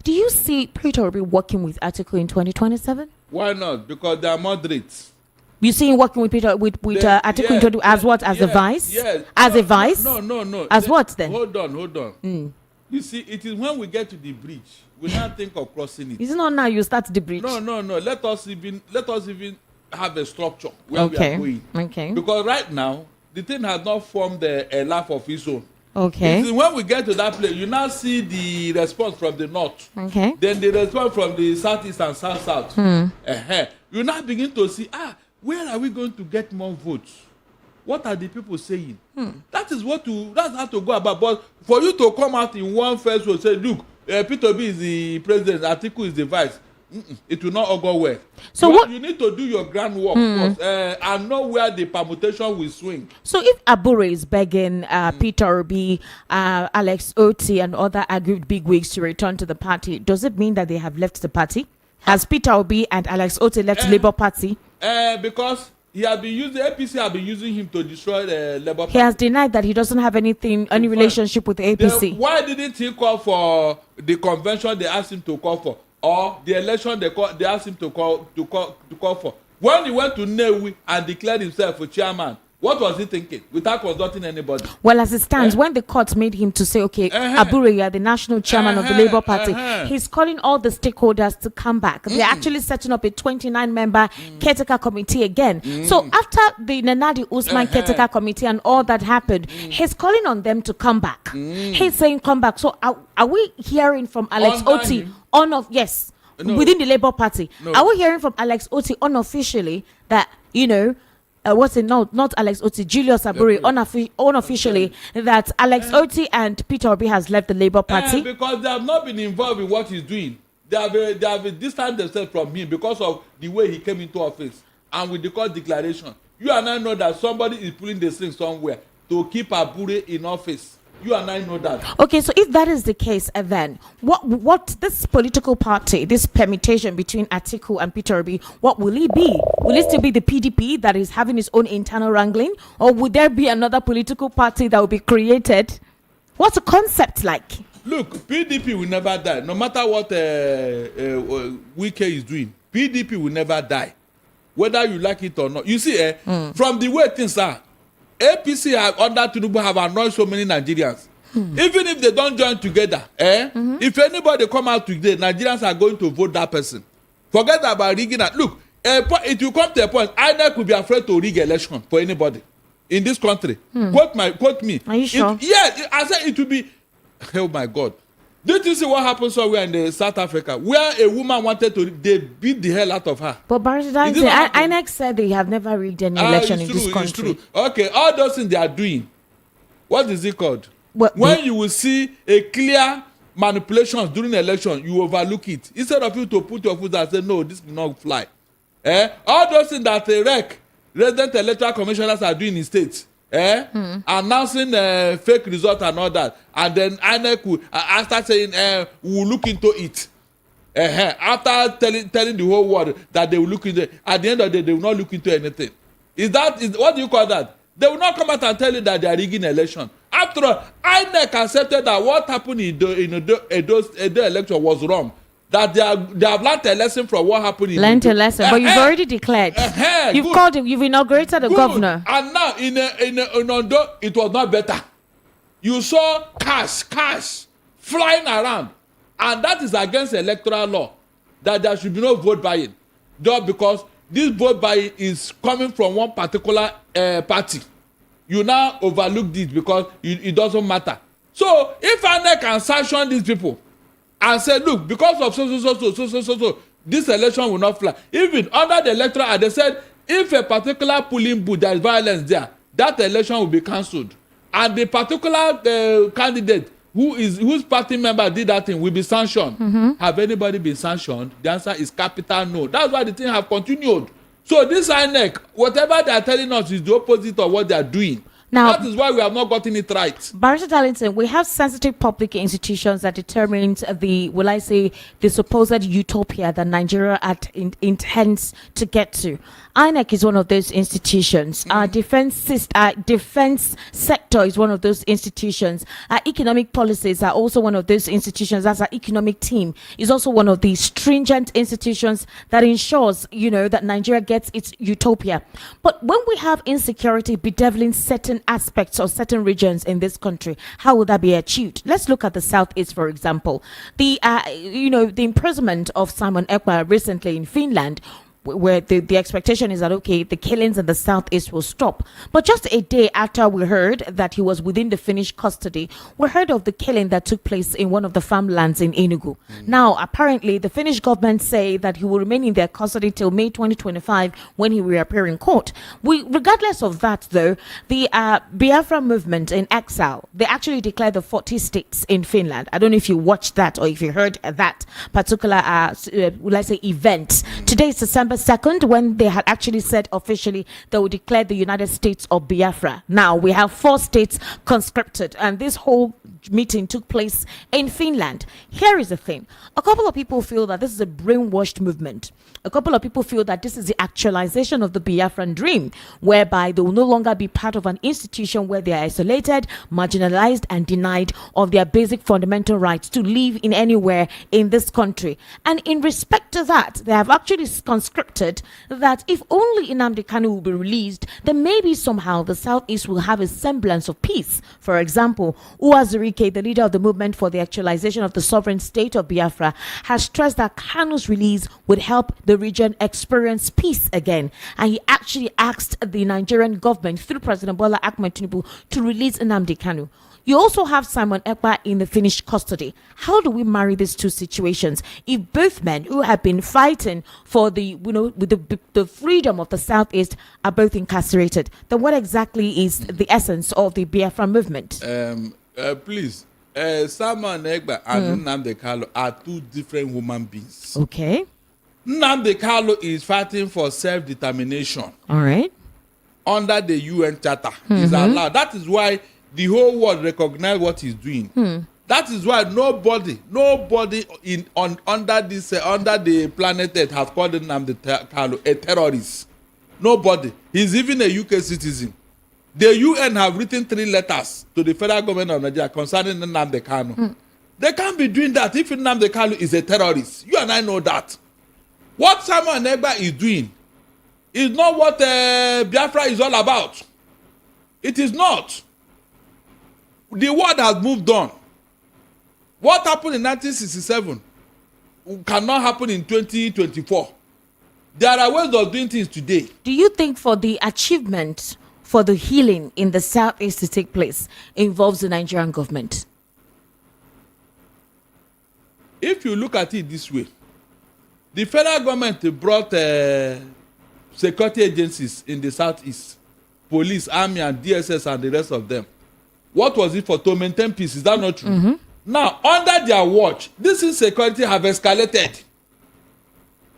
Do you see Peter Obi working with Atiku in 2027? Why not? Because they are moderates. You see him working with Atiku in 2027 as what? As a vice? Yes. As a vice? No. As what then? Hold on. You see, it is when we get to the bridge, we now think of crossing it. Is it not now you start the bridge? No. Let us even have a structure where we are going. Okay. Because right now, the thing has not formed a life of its own. Okay. It's when we get to that place, you now see the response from the north. Okay. Then the response from the southeast and south. You now begin to see, where are we going to get more votes? What are the people saying? That's how to go about. But for you to come out in one first word, say, look, Peter Obi is the president, Atiku is the vice. It will not all go well. So you need to do your groundwork first and know where the permutation will swing. So if Abure is begging Peter Obi, Alex Oti, and other aggrieved bigwigs to return to the party, does it mean that they have left the party? Has Peter Obi and Alex Oti left the Labour Party? Because he has been using APC have been using him to destroy the Labour Party. He has denied that he doesn't have any relationship with the APC. Then why didn't he call for the convention they asked him to call for? Or the election they asked him to call for. When he went to Nnewi and declared himself a chairman, what was he thinking without consulting anybody? Well, as it stands, when the court made him to say, okay, Abure, you are the national chairman of the Labour Party, he's calling all the stakeholders to come back. They're actually setting up a 29-member caretaker committee again. So after the Nnamdi Usman caretaker committee and all that happened, he's calling on them to come back. He's saying come back. So are we hearing from Alex Oti within the Labour Party? No. Are we hearing from Alex Oti unofficially that, not Alex Oti, Julius Abure unofficially that Alex Oti and Peter Obi has left the Labour Party? Because they have not been involved in what he's doing. They have distanced themselves from him because of the way he came into office and with the court declaration. You and I know that somebody is pulling the string somewhere to keep Abure in office. You and I know that. Okay, so if that is the case, then what this political party, this permutation between Atiku and Peter Obi, what will it be? Will it still be the PDP that is having its own internal wrangling, or would there be another political party that will be created? What's the concept like? Look, PDP will never die, no matter what Wike is doing. PDP will never die, whether you like it or not. You see, from the way things are, APC under Tinubu have annoyed so many Nigerians. Even if they don't join together, if anybody come out today, Nigerians are going to vote that person. Forget about rigging. Look, It will come to a point INEC will be afraid to rig election for anybody in this country. Quote me. Are you sure? I said it will be. Oh my God. Did you see what happened somewhere in South Africa where a woman wanted to, they beat the hell out of her? But INEC said they have never rigged any election in this country. It's true. Okay, all those things they are doing. What is it called? When you will see a clear manipulations during election, you overlook it. Instead of you to put your foot and say, no, this will not fly. All those things that resident electoral commissioners are doing in states. Announcing fake results and all that, and then INEC will, after saying we will look into it, after telling the whole world that they will look into it, at the end of the day they will not look into anything. Is what do you call that? They will not come out and tell you that they are rigging election. After all, INEC accepted that what happened in the election was wrong. That they have learned a lesson from what happened in learned a lesson, but you've already declared. You've called him. You've inaugurated the governor. And now in Ondo, it was not better. You saw cash flying around, and that is against electoral law. That there should be no vote buying, just because this vote buying is coming from one particular party. You now overlook this because it doesn't matter. So if INEC can sanction these people and say, look, because of so, this election will not fly. Even under the electoral act, they said if a particular polling booth there is violence there, that election will be cancelled, and the particular candidate whose party member did that thing will be sanctioned. Have anybody been sanctioned? The answer is capital no. That's why the thing have continued. So this INEC, whatever they are telling us is the opposite of what they are doing. Now, that is why we have not gotten it right. Barrister Darlington, we have sensitive public institutions that determines the supposed utopia that Nigeria intends to get to. INEC is one of those institutions. Our defense sector is one of those institutions. Our economic policies are also one of those institutions. As our economic team is also one of the stringent institutions that ensures, that Nigeria gets its utopia. But when we have insecurity bedeviling certain aspects or certain regions in this country, how will that be achieved? Let's look at the Southeast, for example. The imprisonment of Simon Ekpa recently in Finland, where the expectation is that, okay, the killings in the Southeast will stop. But just a day after we heard that he was within the Finnish custody, we heard of the killing that took place in one of the farmlands in Enugu. Now, apparently, the Finnish government say that he will remain in their custody till May 2025 when he will appear in court. Regardless of that, though, the Biafra movement in exile, they actually declared the 40 states in Finland. I don't know if you watched that or if you heard that particular, event. Today is December 2nd, when they had actually said officially they would declare the United States of Biafra. Now we have 4 states conscripted, and this whole meeting took place in Finland. Here is the thing. A couple of people feel that this is a brainwashed movement. A couple of people feel that this is the actualization of the Biafran dream, whereby they will no longer be part of an institution where they are isolated, marginalized, and denied of their basic fundamental rights to live in anywhere in this country. And in respect to that, they have actually conscripted that if only Nnamdi Kanu will be released, then maybe somehow the Southeast will have a semblance of peace. For example, Uwazurike, the leader of the movement for the actualization of the sovereign state of Biafra, has stressed that Kanu's release would help the region experience peace again. And he actually asked the Nigerian government through President Bola Ahmed Tinubu to release Nnamdi Kanu. You also have Simon Ekpa in the Finnish custody. How do we marry these two situations? If both men who have been fighting for the freedom of the Southeast are both incarcerated, then what exactly is the essence of the Biafra movement? Please, Simon Ekpa and Nnamdi Kanu are two different human beings. Okay. Nnamdi Kanu is fighting for self-determination. All right. Under the UN Charter. He's allowed. That is why the whole world recognize what he's doing. That is why nobody under the planet Earth has called Nnamdi Kanu a terrorist. Nobody. He's even a UK citizen. The UN have written 3 letters to the federal government of Nigeria concerning Nnamdi Kanu. They can't be doing that if Nnamdi Kanu is a terrorist. You and I know that. What Simon Ekpa is doing is not what Biafra is all about. It is not. The world has moved on. What happened in 1967 cannot happen in 2024. There are ways of doing things today. Do you think for the achievement, for the healing in the Southeast to take place, involves the Nigerian government? If you look at it this way, the federal government brought security agencies in the Southeast, police, army, and DSS, and the rest of them. What was it for? To maintain peace. Is that not true? Mm-hmm. Now, under their watch, this insecurity have escalated.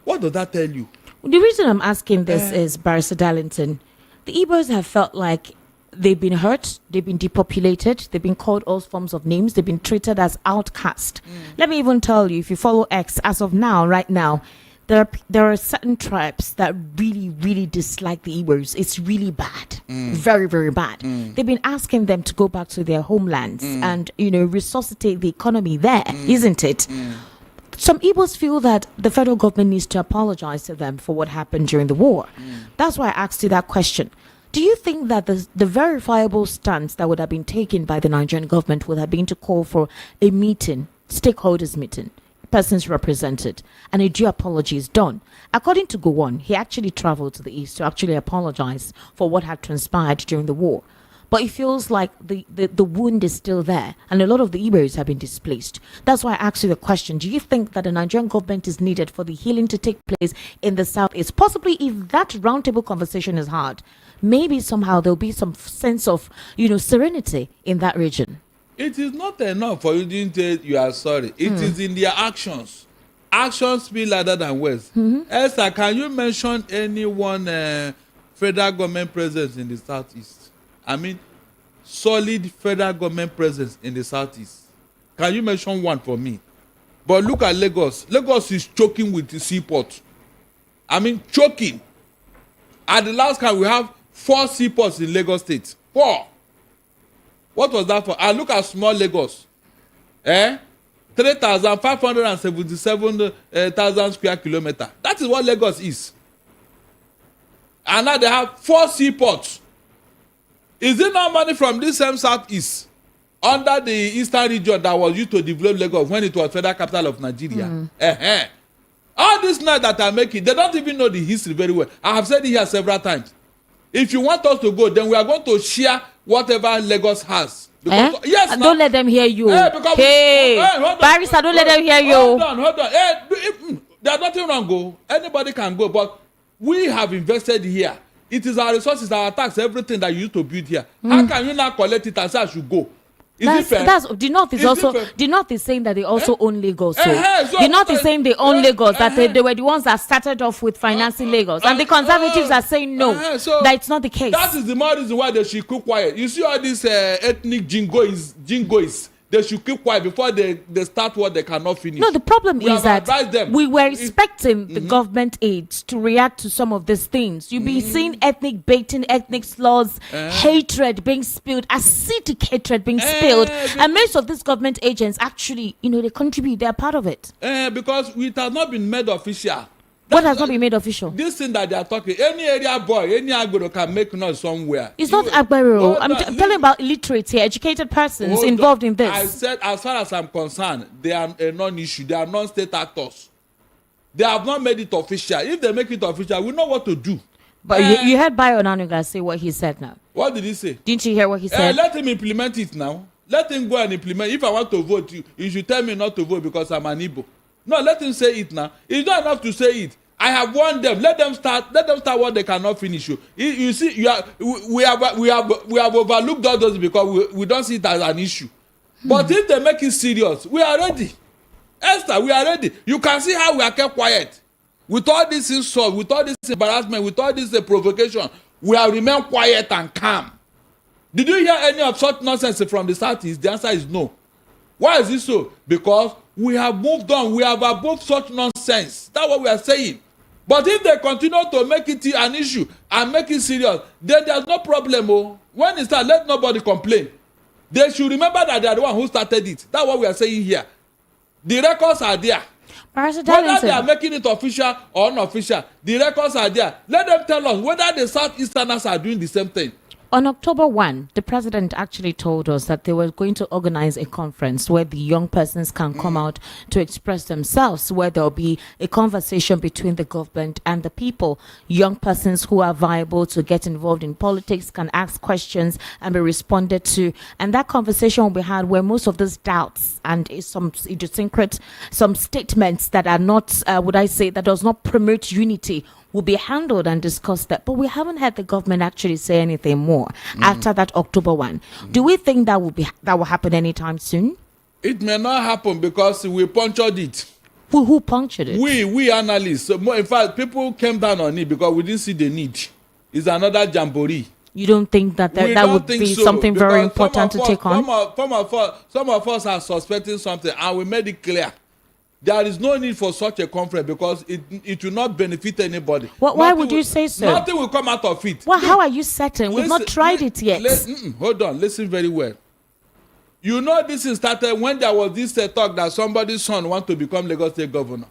What does that tell you? The reason I'm asking this is, Barrister Darlington, the Igbos have felt like they've been hurt, they've been depopulated, they've been called all forms of names, they've been treated as outcast. Let me even tell you, if you follow X, as of now, right now, there are certain tribes that really dislike the Igbos. It's really bad, very, very bad. They've been asking them to go back to their homelands and, resuscitate the economy there, isn't it? Some Igbos feel that the federal government needs to apologize to them for what happened during the war. That's why I asked you that question. Do you think that the verifiable stance that would have been taken by the Nigerian government would have been to call for a meeting, stakeholders meeting, persons represented, and a due apology is done? According to Gowon, he actually traveled to the east to actually apologize for what had transpired during the war. But it feels like the wound is still there, and a lot of the Igbos have been displaced. That's why I asked you the question. Do you think that the Nigerian government is needed for the healing to take place in the Southeast? Possibly, if that roundtable conversation is hard, maybe somehow there'll be some sense of, serenity in that region. It is not enough for you to say you are sorry. It is in their actions. Actions speak louder than words. Esther, can you mention any one federal government presence in the Southeast? I mean, solid federal government presence in the Southeast. Can you mention one for me? But look at Lagos. Lagos is choking with the seaport. I mean, choking. At the last count, we have 4 seaports in Lagos State. 4. What was that for? And look at small Lagos. 3,577,000 square kilometers. That is what Lagos is. And now they have 4 seaports. Is it not money from this same Southeast under the eastern region that was used to develop Lagos when it was federal capital of Nigeria? All this noise that I'm making, they don't even know the history very well. I have said it here several times. If you want us to go, then we are going to share whatever Lagos has. Yes, don't let them hear you. Barrister, don't let them hear you. Hold on. There's nothing wrong. Go. Anybody can go, but we have invested here. It is our resources, our tax, everything that you used to build here. How can you now collect it and say I should go? The North is also the North is saying that they also own Lagos. So the North is saying they own Lagos, that they were the ones that started off with financing Lagos, and the conservatives are saying no, that it's not the case. That is the more reason why they should keep quiet. You see all these ethnic jingoists. They should keep quiet before they start what they cannot finish. No, the problem is that we were expecting the government aids to react to some of these things. You'll be seeing ethnic baiting, ethnic slurs, hatred being spilled, acidic hatred being spilled. And most of these government agents actually, they contribute. They're part of it. Because it has not been made official. What has not been made official? This thing that they are talking, any area boy, any agbero can make noise somewhere. It's not agbero. I'm telling about illiterates here, educated persons involved in this. I said, as far as I'm concerned, they are a non-issue. They are non-state actors. They have not made it official. If they make it official, we know what to do. But you heard Bayo Onanuga say what he said now. What did he say? Didn't you hear what he said? Let him implement it now. Let him go and implement. If I want to vote, you should tell me not to vote because I'm an Igbo. No, let him say it now. It's not enough to say it. I have warned them. Let them start what they cannot finish. You see, we have overlooked all those because we don't see it as an issue. But if they make it serious, we are ready. Esther, we are ready. You can see how we are kept quiet. With all this insult, with all this embarrassment, with all this provocation, we have remained quiet and calm. Did you hear any of such nonsense from the Southeast? The answer is no. Why is this so? Because we have moved on. We have above such nonsense. That's what we are saying. But if they continue to make it an issue and make it serious, then there's no problem. When it starts, let nobody complain. They should remember that they are the one who started it. That's what we are saying here. The records are there. Whether they are making it official or unofficial, the records are there. Let them tell us whether the Southeasterners are doing the same thing. On October 1, the president actually told us that they were going to organize a conference where the young persons can come out to express themselves, where there'll be a conversation between the government and the people. Young persons who are viable to get involved in politics can ask questions and be responded to. And that conversation will be had where most of those doubts and some idiosyncrasies, some statements that are not, that does not promote unity will be handled and discussed that. But we haven't had the government actually say anything more after that October 1. Do we think that will happen anytime soon? It may not happen because we punctured it. Who punctured it? We analysts. So in fact, people came down on it because we didn't see the need. It's another jamboree. You don't think that would be so, something very important to take on? Some of us are suspecting something, and we made it clear. There is no need for such a conference because it will not benefit anybody. Why would you say so? Nothing will come out of it. Well, how are you certain? We've not tried it yet. Hold on, listen very well. You know this is started when there was this talk that somebody's son want to become Lagos State governor.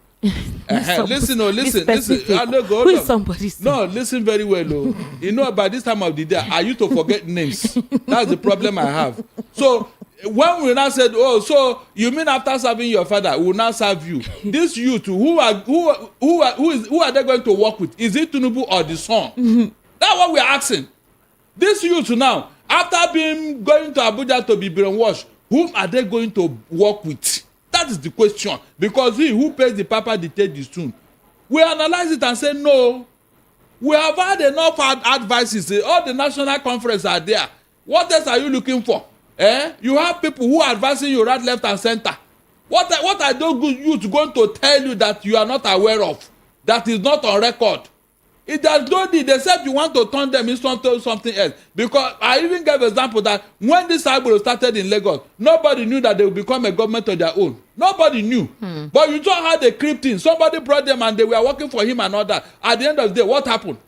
Listen. Who is somebody's son? No, listen very well. You know, by this time of the day, I used to forget names. That's the problem I have. So when we now said, oh, so you mean after serving your father, we will now serve you? This youth, who are they going to work with? Is it Tinubu or the son? That's what we are asking. This youth now, after going to Abuja to be brainwashed, whom are they going to work with? That is the question. Because he who pays the papa dictates the tune. We analyze it and say, no, we have had enough advices. All the national conferences are there. What else are you looking for? You have people who are advising you right, left, and center. What are those youths going to tell you that you are not aware of? That is not on record? It does no need, except you want to turn them into something else. Because I even gave an example that when this cyber started in Lagos, nobody knew that they would become a government of their own. Nobody knew. But you just had a creeped in. Somebody brought them and they were working for him and all that. At the end of the day, what happened?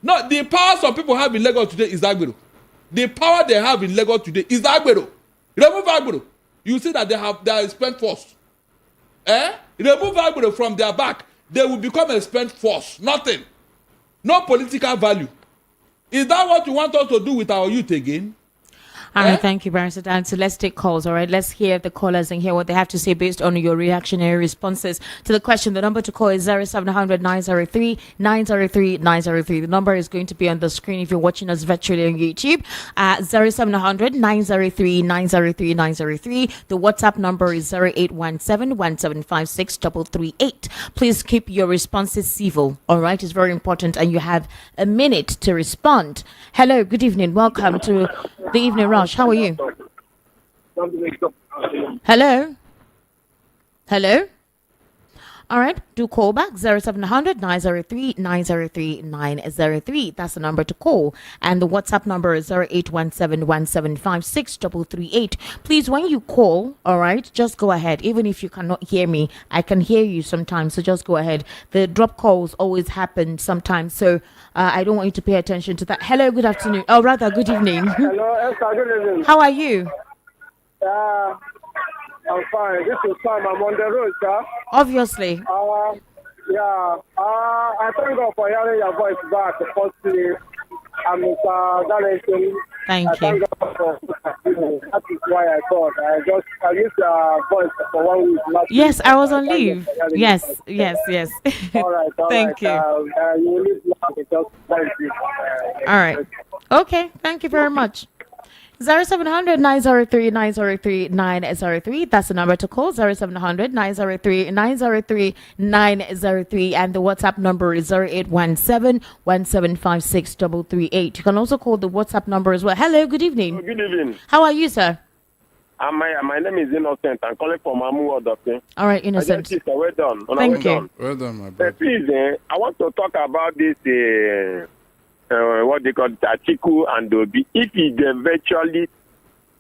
No, the power some people have in Lagos today is Agbero. The power they have in Lagos today is Agbero. Remove Agbero. You see that they are spent force. Remove Agbero from their back. They will become a spent force. Nothing. No political value. Is that what you want us to do with our youth again? All right, thank you, Barrister Dan. So let's take calls, all right? Let's hear the callers and hear what they have to say based on your reactionary responses to the question. The number to call is 0700 903 903 903. The number is going to be on the screen if you're watching us virtually on YouTube. 0700 903 903 903. The WhatsApp number is 0817 1756 338. Please keep your responses civil, all right? It's very important, and you have a minute to respond. Hello, good evening. Welcome to the Evening Rush. How are you? Hello? Hello? All right, do call back 0700 903 903 903. That's the number to call. And the WhatsApp number is 0817 1756 338. Please, when you call, all right, just go ahead. Even if you cannot hear me, I can hear you sometimes, so just go ahead. The drop calls always happen sometimes, so I don't want you to pay attention to that. Hello, good afternoon. Oh, rather, good evening. Hello, Esther, good evening. How are you? I'm fine. This is Sam. I'm on the road, sir. Obviously. I thank God for hearing your voice back. Firstly, I'm Mr. Darlington. Thank you. Thank God for that is why I called. I used your voice for 1 week. Yes, I was on leave. Yes. All right. Thank you. You will leave now because thank you. All right. Okay. Thank you very much. 0700 903 903 903. That's the number to call. 0700 903 903 903. And the WhatsApp number is 0817 1756 338. You can also call the WhatsApp number as well. Hello, good evening. Good evening. How are you, sir? My name is Innocent. I'm calling from Amu Odoke. All right, Innocent. Well done. Thank you. Well done, my brother. Please, I want to talk about this. What they call Atiku and Obi. If they eventually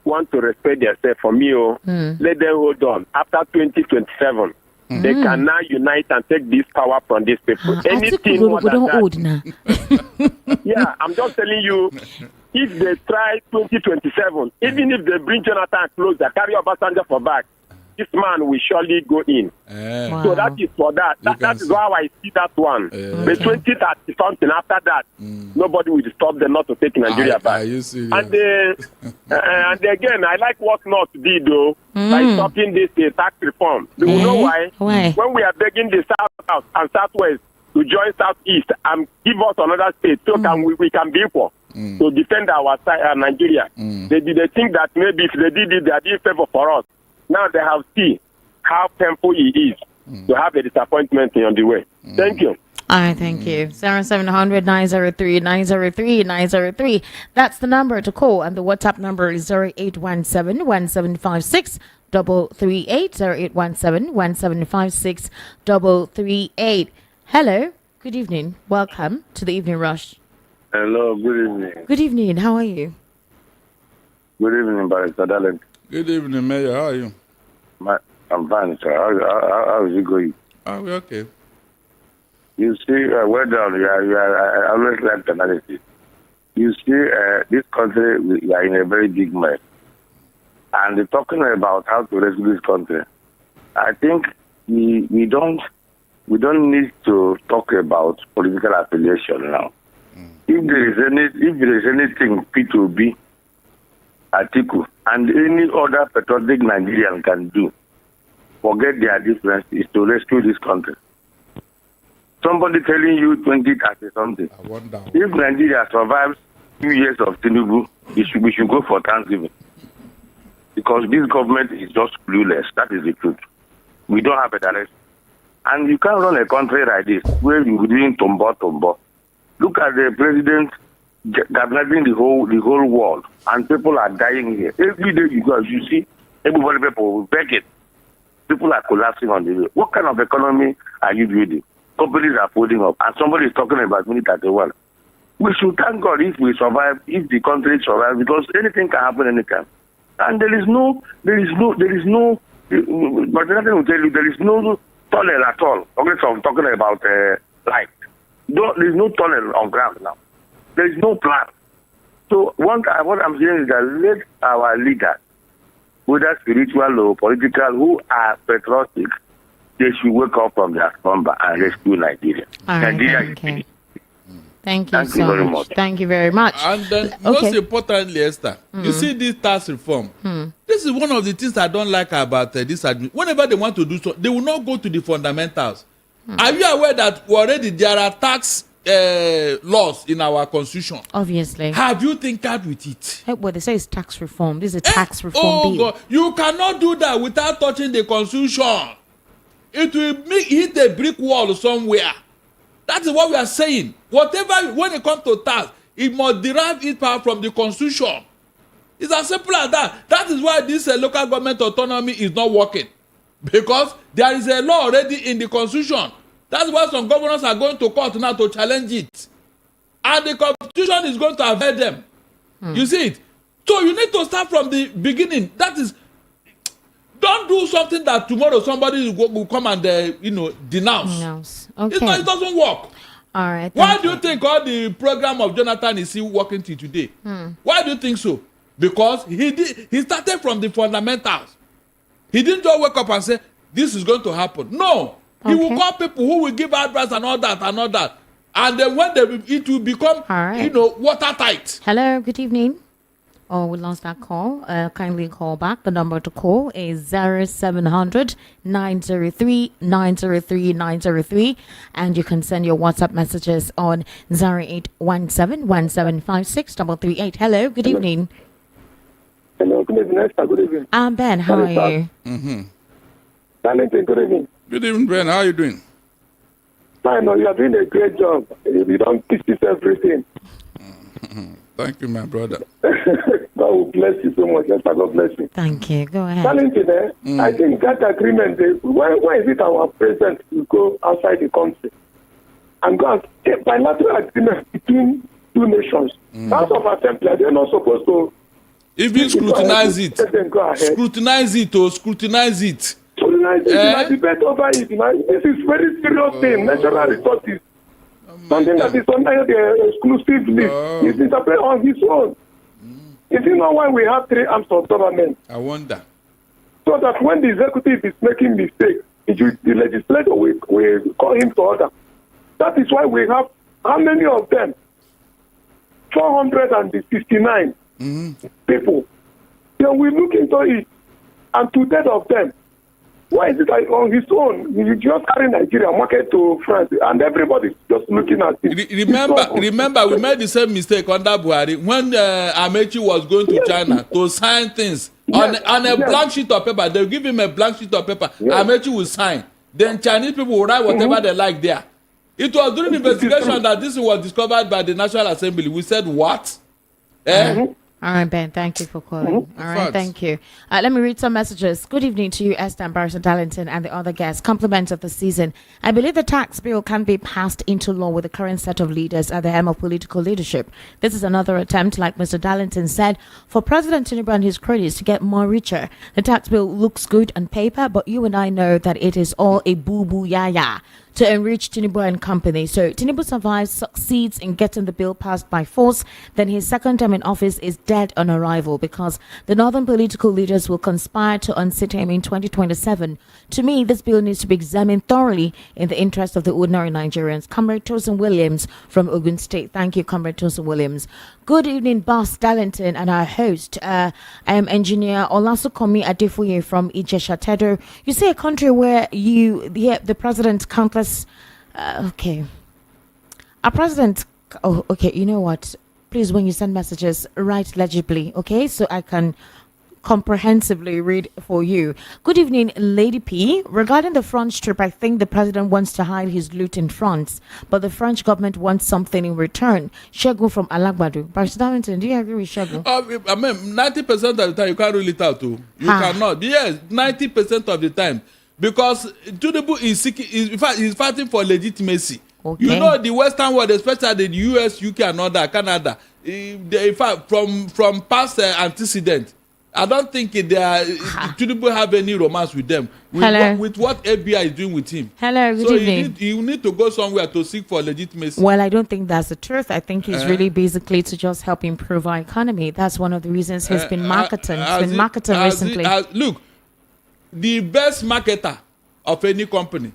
want to respect themselves, for me, let them hold on. After 2027, they can now unite and take this power from these people. Anything more than that. Yeah, I'm just telling you, if they try 2027, even if they bring Jonathan closer, carry Obasanjo for back, this man will surely go in. Wow. So that is for that. That is how I see that one. The 2030 something after that, nobody will stop them not to take Nigeria back. And again, I like what North did though by stopping this tax reform. Do you know why? Why? When we are begging the South and Southwest to join Southeast and give us another state so we can be equal to defend our Nigeria. They think that maybe if they did it, they did favor for us. Now they have seen how painful it is to have a disappointment on the way. Thank you. All right, thank you. 0700 903 903 903. That's the number to call, and the WhatsApp number is 0817 1756 338 0817 1756 338. Hello, good evening. Welcome to the Evening Rush. Hello, good evening. Good evening. How are you? Good evening, Barrister Darling. Good evening, Mayor. How are you? I'm fine, sir. How is it going? Oh, we're okay. You see, well done. I always like the analysis. You see, this country, we are in a very big mess. And they're talking about how to rescue this country. I think we don't need to talk about political affiliation now. If there is anything P2B, Atiku, and any other patriotic Nigerian can do, forget their difference, is to rescue this country. Somebody telling you 2030 something. I wonder. If Nigeria survives 2 years of Tinubu, we should go for Thanksgiving. Because this government is just clueless. That is the truth. We don't have a direction. And you can't run a country like this where you're doing tombo. Look at the president governing the whole world, and people are dying here. Every day you go, you see, people begging. People are collapsing on the way. What kind of economy are you building? Companies are folding up, and somebody is talking about minute at one. We should thank God if we survive, if the country survives, because anything can happen anytime. And there is no, but nothing will tell you, there is no tunnel at all. Okay, so I'm talking about light. There is no tunnel on ground now. There is no plan. So what I'm saying is that let our leaders, whether spiritual or political, who are patriotic, they should wake up from their slumber and rescue Nigeria. All right, Nigeria thank is you. finished. Thank you Thank so you very much. much. Thank you very much. And then, most importantly, Esther, you see this tax reform. This is one of the things I don't like about this administration. Whenever they want to do so, they will not go to the fundamentals. Are you aware that already there are tax laws in our constitution? Obviously. Have you tinkered with it? Well, they say it's tax reform. This is a tax reform bill. God, you cannot do that without touching the constitution. It will hit a brick wall somewhere. That is what we are saying. Whatever, when it comes to tax, it must derive its power from the constitution. It's as simple as that. That is why this local government autonomy is not working. Because there is a law already in the constitution. That's why some governors are going to court now to challenge it. And the constitution is going to avoid them. You see it? So you need to start from the beginning. That is, don't do something that tomorrow somebody will come and denounce. Okay. It doesn't work. All right. Why do you think all the program of Jonathan is still working till today? Why do you think so? Because he started from the fundamentals. He didn't just wake up and say, this is going to happen. No. He will call people who will give advice and all that. And then when it will become, watertight. Hello, good evening. Oh, we lost that call. Kindly call back. The number to call is 0700 903 903 903. And you can send your WhatsApp messages on 0817 1756 338. Hello, good evening. Hello, good evening, Esther. Good evening. I'm Ben. How are you? Darlington, good evening. Good evening, Ben. How are you doing? I know you are doing a great job. You don't teach this everything. Thank you, my brother. God will bless you so much. Esther, God bless you. Thank you. Go ahead. Darlington, I think that agreement, why is it our president will go outside the country and go and take bilateral agreement between two nations? House of Assembly, they're not supposed to even scrutinize it. Scrutinize it. Scrutinize it. Debate over it. This is very serious thing. Natural resources. Something that is under the exclusive list. He's interpreted on his own. Is it not why we have three arms of government? I wonder. so that when the executive is making mistakes, the legislator will call him to order. That is why we have, how many of them? 469 people. Then we look into it, and to that of them, why is it that on his own, he just carry Nigeria, market to France, and everybody's just looking at it? Remember, we made the same mistake under Buhari when Amechi was going to China to sign things on a blank sheet of paper. They give him a blank sheet of paper. Amechi will sign. Then Chinese people will write whatever they like there. It was during the investigation that this was discovered by the National Assembly. We said, what? All right, Ben, thank you for calling. All right, thank you. Let me read some messages. Good evening to you, Esther and Barrister Darlington, and the other guests. Compliments of the season. I believe the tax bill can be passed into law with the current set of leaders at the helm of political leadership. This is another attempt, like Mr. Darlington said, for President Tinubu and his cronies to get more richer. The tax bill looks good on paper, but you and I know that it is all a boo-boo ya-ya to enrich Tinubu and company. So Tinubu survives, succeeds in getting the bill passed by force, then his second term in office is dead on arrival because the northern political leaders will conspire to unseat him in 2027. To me, this bill needs to be examined thoroughly in the interest of the ordinary Nigerians. Comrade Tosin Williams from Ogun State. Thank you, Comrade Tosin Williams. Good evening, Boss Darlington and our host. I am Engineer Olasukomi Adefuye from Ijesha Tedo. You say a country where the president countless. Okay. Our president. Oh, okay. You know what? Please, when you send messages, write legibly, okay? So I can comprehensively read for you. Good evening, Lady P. Regarding the France trip, I think the president wants to hide his loot in France, but the French government wants something in return. Shegun from Alagbadu. Barrister Darlington, do you agree with Shegun? I mean, 90% of the time, you can't rule it out, too. You cannot. Yes, 90% of the time. Because Tinubu is fighting for legitimacy. Okay. You know, the Western world, especially the US, UK, and other, Canada, in fact, from past antecedents, I don't think Tinubu have any romance with them. With what FBI is doing with him. Hello, good evening. You need to go somewhere to seek for legitimacy. Well, I don't think that's the truth. I think he's really basically to just help improve our economy. That's one of the reasons he's been marketing. Recently. Look, the best marketer of any company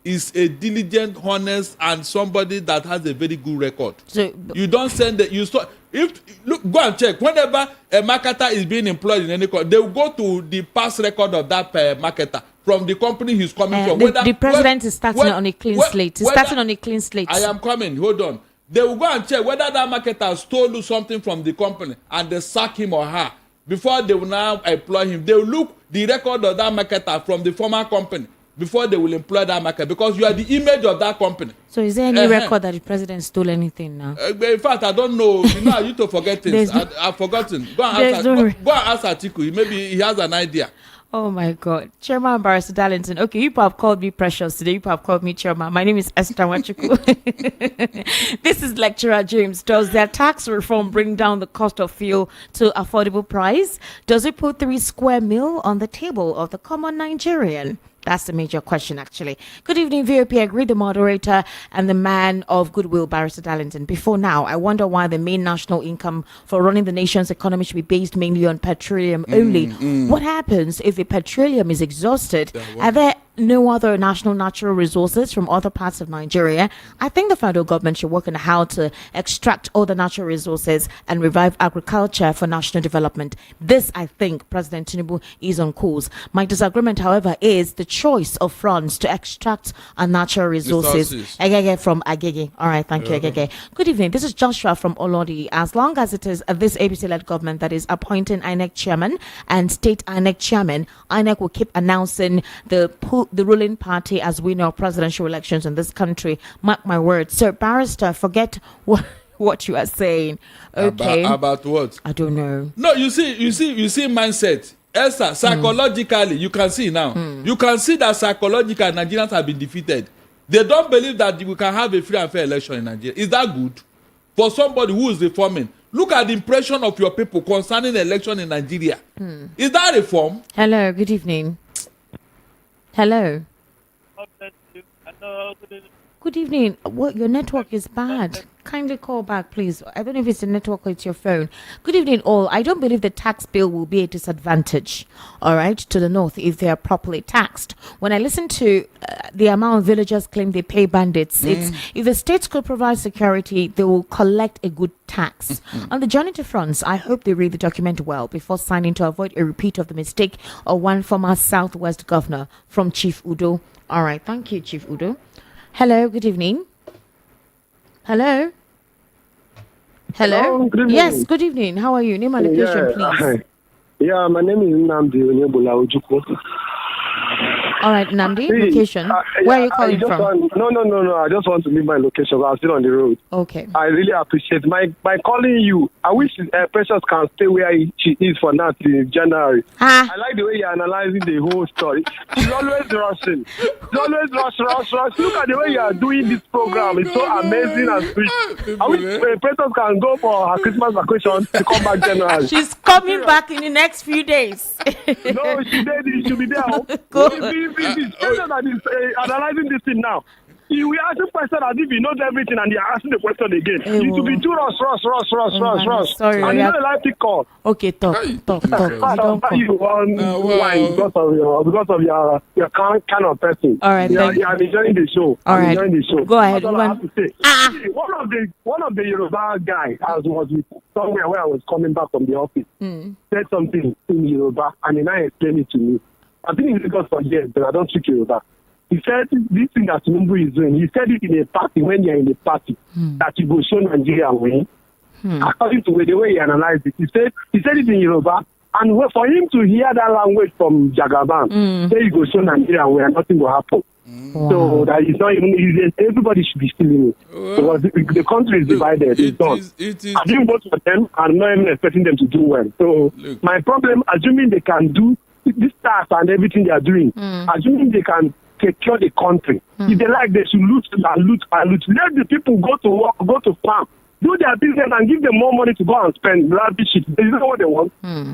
is a diligent, honest, and somebody that has a very good record. So you don't send it. Go and check. Whenever a marketer is being employed in any company, they will go to the past record of that marketer from the company he's coming from. The president is starting on a clean slate. He's starting on a clean slate. I am coming. Hold on. They will go and check whether that marketer stole something from the company and they sack him or her. Before they will now employ him, they will look the record of that marketer from the former company before they will employ that marketer, because you are the image of that company. So is there any record that the president stole anything now? In fact, I don't know. You know, I used to forget things. I've forgotten. Go and ask Atiku. Maybe he has an idea. Oh my God. Chairman Barrister Darlington. Okay, you have called me precious today. You have called me chairman. My name is Esther Wachuku. This is Lecturer James. Does their tax reform bring down the cost of fuel to affordable price? Does it put 3 square meal on the table of the common Nigerian? That's the major question, actually. Good evening, VOP. I agree, the moderator and the man of goodwill, Barrister Darlington. Before now, I wonder why the main national income for running the nation's economy should be based mainly on petroleum only. What happens if the petroleum is exhausted? Are there no other national natural resources from other parts of Nigeria? I think the federal government should work on how to extract all the natural resources and revive agriculture for national development. This, I think, President Tinubu is on course. My disagreement, however, is the choice of France to extract our natural resources. Agege from Agege. All right, thank you, Agege. Good evening. This is Joshua from Olodi. As long as it is this APC-led government that is appointing INEC chairman and state INEC chairman, INEC will keep announcing the ruling party as winner of presidential elections in this country. Mark my words. Sir Barrister, forget what you are saying. Okay. About what? I don't know. No, you see mindset. Esther, psychologically, you can see now. You can see that psychologically Nigerians have been defeated. They don't believe that we can have a free and fair election in Nigeria. Is that good? For somebody who is reforming, look at the impression of your people concerning election in Nigeria. Is that reform? Hello, good evening. Hello. Good evening. Well, your network is bad. Kindly call back, please. I don't know if it's the network or it's your phone. Good evening, all. I don't believe the tax bill will be a disadvantage, all right, to the North if they are properly taxed. When I listen to the amount villagers claim they pay bandits, it's if the states could provide security, they will collect a good tax. On the journey to France, I hope they read the document well before signing to avoid a repeat of the mistake of one former Southwest governor from Chief Udo. All right, thank you, Chief Udo. Hello, good evening. Hello. Hello. Good evening. Yes, good evening. How are you? Name and location, please. Yeah, my name is Nnamdi Ojukwu. All right, Nnamdi, location. Where are you calling from? No. I just want to leave my location. I'm still on the road. Okay. I really appreciate my calling you. I wish Precious can stay where she is for now till January. I like the way you're analyzing the whole story. She's always rushing. She's always rush. Look at the way you are doing this program. It's so amazing and sweet. I wish Precious can go for her Christmas vacation to come back January. She's coming back in the next few days. No, she should be there. This person that is analyzing this thing now. We ask the question as if he knows everything and you're asking the question again. You should be too rush. Sorry, and you know the life to call. Okay, talk. You on wine because of your kind of person. All right, I'm enjoying the show. All right. I'm enjoying the show. Go ahead. That's all I have to say. One of the Yoruba guys was somewhere where I was coming back from the office. Said something in Yoruba and then I explained it to me. I've been in Lagos for years, but I don't speak Yoruba. He said this thing that Tinubu is doing, he said it in a party, when you're in a party, that you go show Nigeria win. According to the way he analyzed it, he said it in Yoruba, and for him to hear that language from Jagaban, say you go show Nigeria win and nothing will happen. Wow. So that is not even, everybody should be stealing it. Because the country is divided, it's done. I didn't vote for them, I'm not even expecting them to do well. So my problem, assuming they can do this tax and everything they are doing, assuming they can secure the country. If they like, they should loot. Let the people go to work, go to farm, do their business and give them more money to go and spend. Lavish it. They know what they want.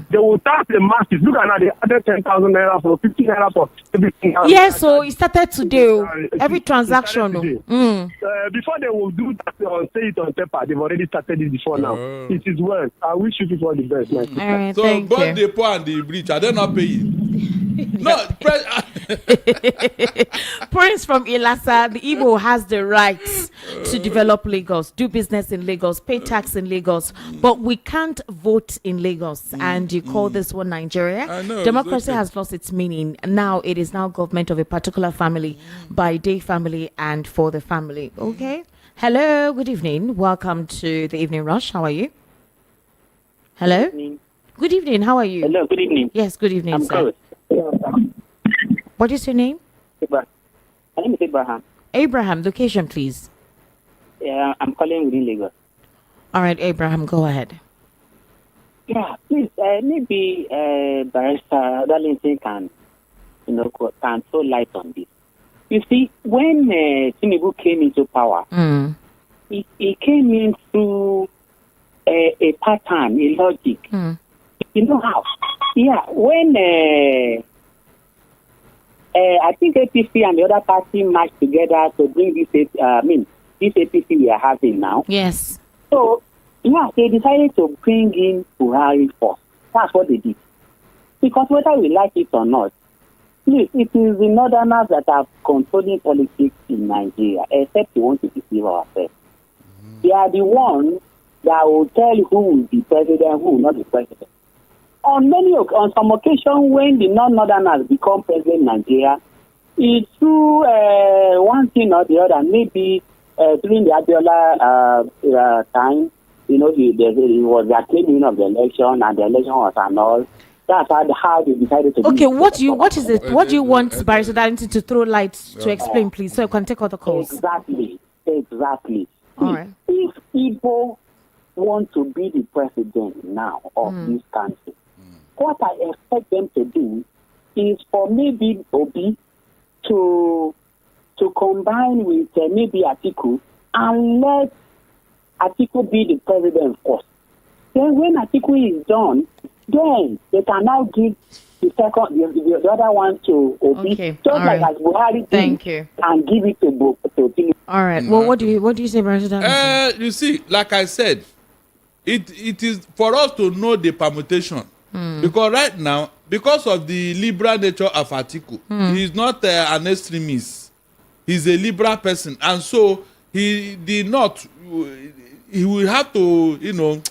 They will tax the masses. Look at now, they added 10,000 naira for 15 naira for everything. Yes, so it started today. Every transaction. Before they will do that or say it on paper, they've already started it before now. It is well. I wish you people the best. All right, so thank both you. the poor and the rich, are they not paying? No, Prince from Ilasa, the Igbo has the rights to develop Lagos, do business in Lagos, pay tax in Lagos, but we can't vote in Lagos. And you call this one Nigeria? Democracy has lost its meaning. Now it is now government of a particular family, by day family and for the family. Okay. Hello, good evening. Welcome to the Evening Rush. How are you? Hello? Good evening. How are you? Hello, good evening. Yes, good evening, I'm sir. good. What is your name? My name is Abraham. Abraham, location, please. Yeah, I'm calling within Lagos. All right, Abraham, go ahead. Yeah, please, maybe Barrister Darlington can throw light on this. You see, when Tinubu came into power, he came in through a pattern, a logic. You know how? Yeah, when I think APC and the other party matched together to bring this APC we are having now. Yes. So, yeah, they decided to bring in Buhari first. That's what they did. Because whether we like it or not, please, it is the Northerners that are controlling politics in Nigeria, except we want to deceive ourselves. They are the ones that will tell who will be president, who will not be president. On some occasion, when the non-Northerners become president in Nigeria, it's through one thing or the other. Maybe during the Abiola time, it was the claiming of the election, and the election was annulled. That's how they decided to. Okay, what do you want Barrister Darlington to throw light to explain, please, so I can take other calls? Exactly. All right. If people want to be the president now of this country, what I expect them to do is for maybe Obi to combine with maybe Atiku and let Atiku be the president first. Then when Atiku is done, then they can now give the second, the other one to Obi. Okay, Just all like right. as Buhari Thank did, you. and give it to Tinubu. All right. Well, what do you say, President? You see, like I said, it is for us to know the permutation. Because right now, because of the liberal nature of Atiku, he is not an extremist. He's a liberal person, and so he did not. He will have to,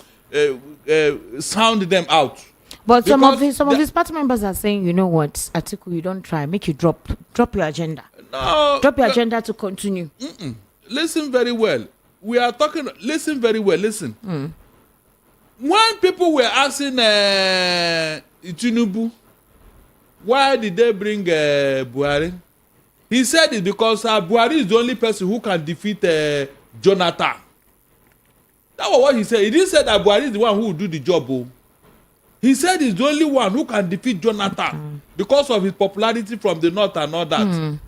sound them out. But some of his party members are saying, you know what, Atiku, you don't try, make you drop your agenda. No, Drop your agenda to continue. Listen very well. We are talking. Listen very well. Listen. When people were asking Tinubu, why did they bring Buhari? He said it because Buhari is the only person who can defeat Jonathan. That was what he said. He didn't say that Buhari is the one who will do the job. Oh. He said he's the only one who can defeat Jonathan because of his popularity from the north and all that.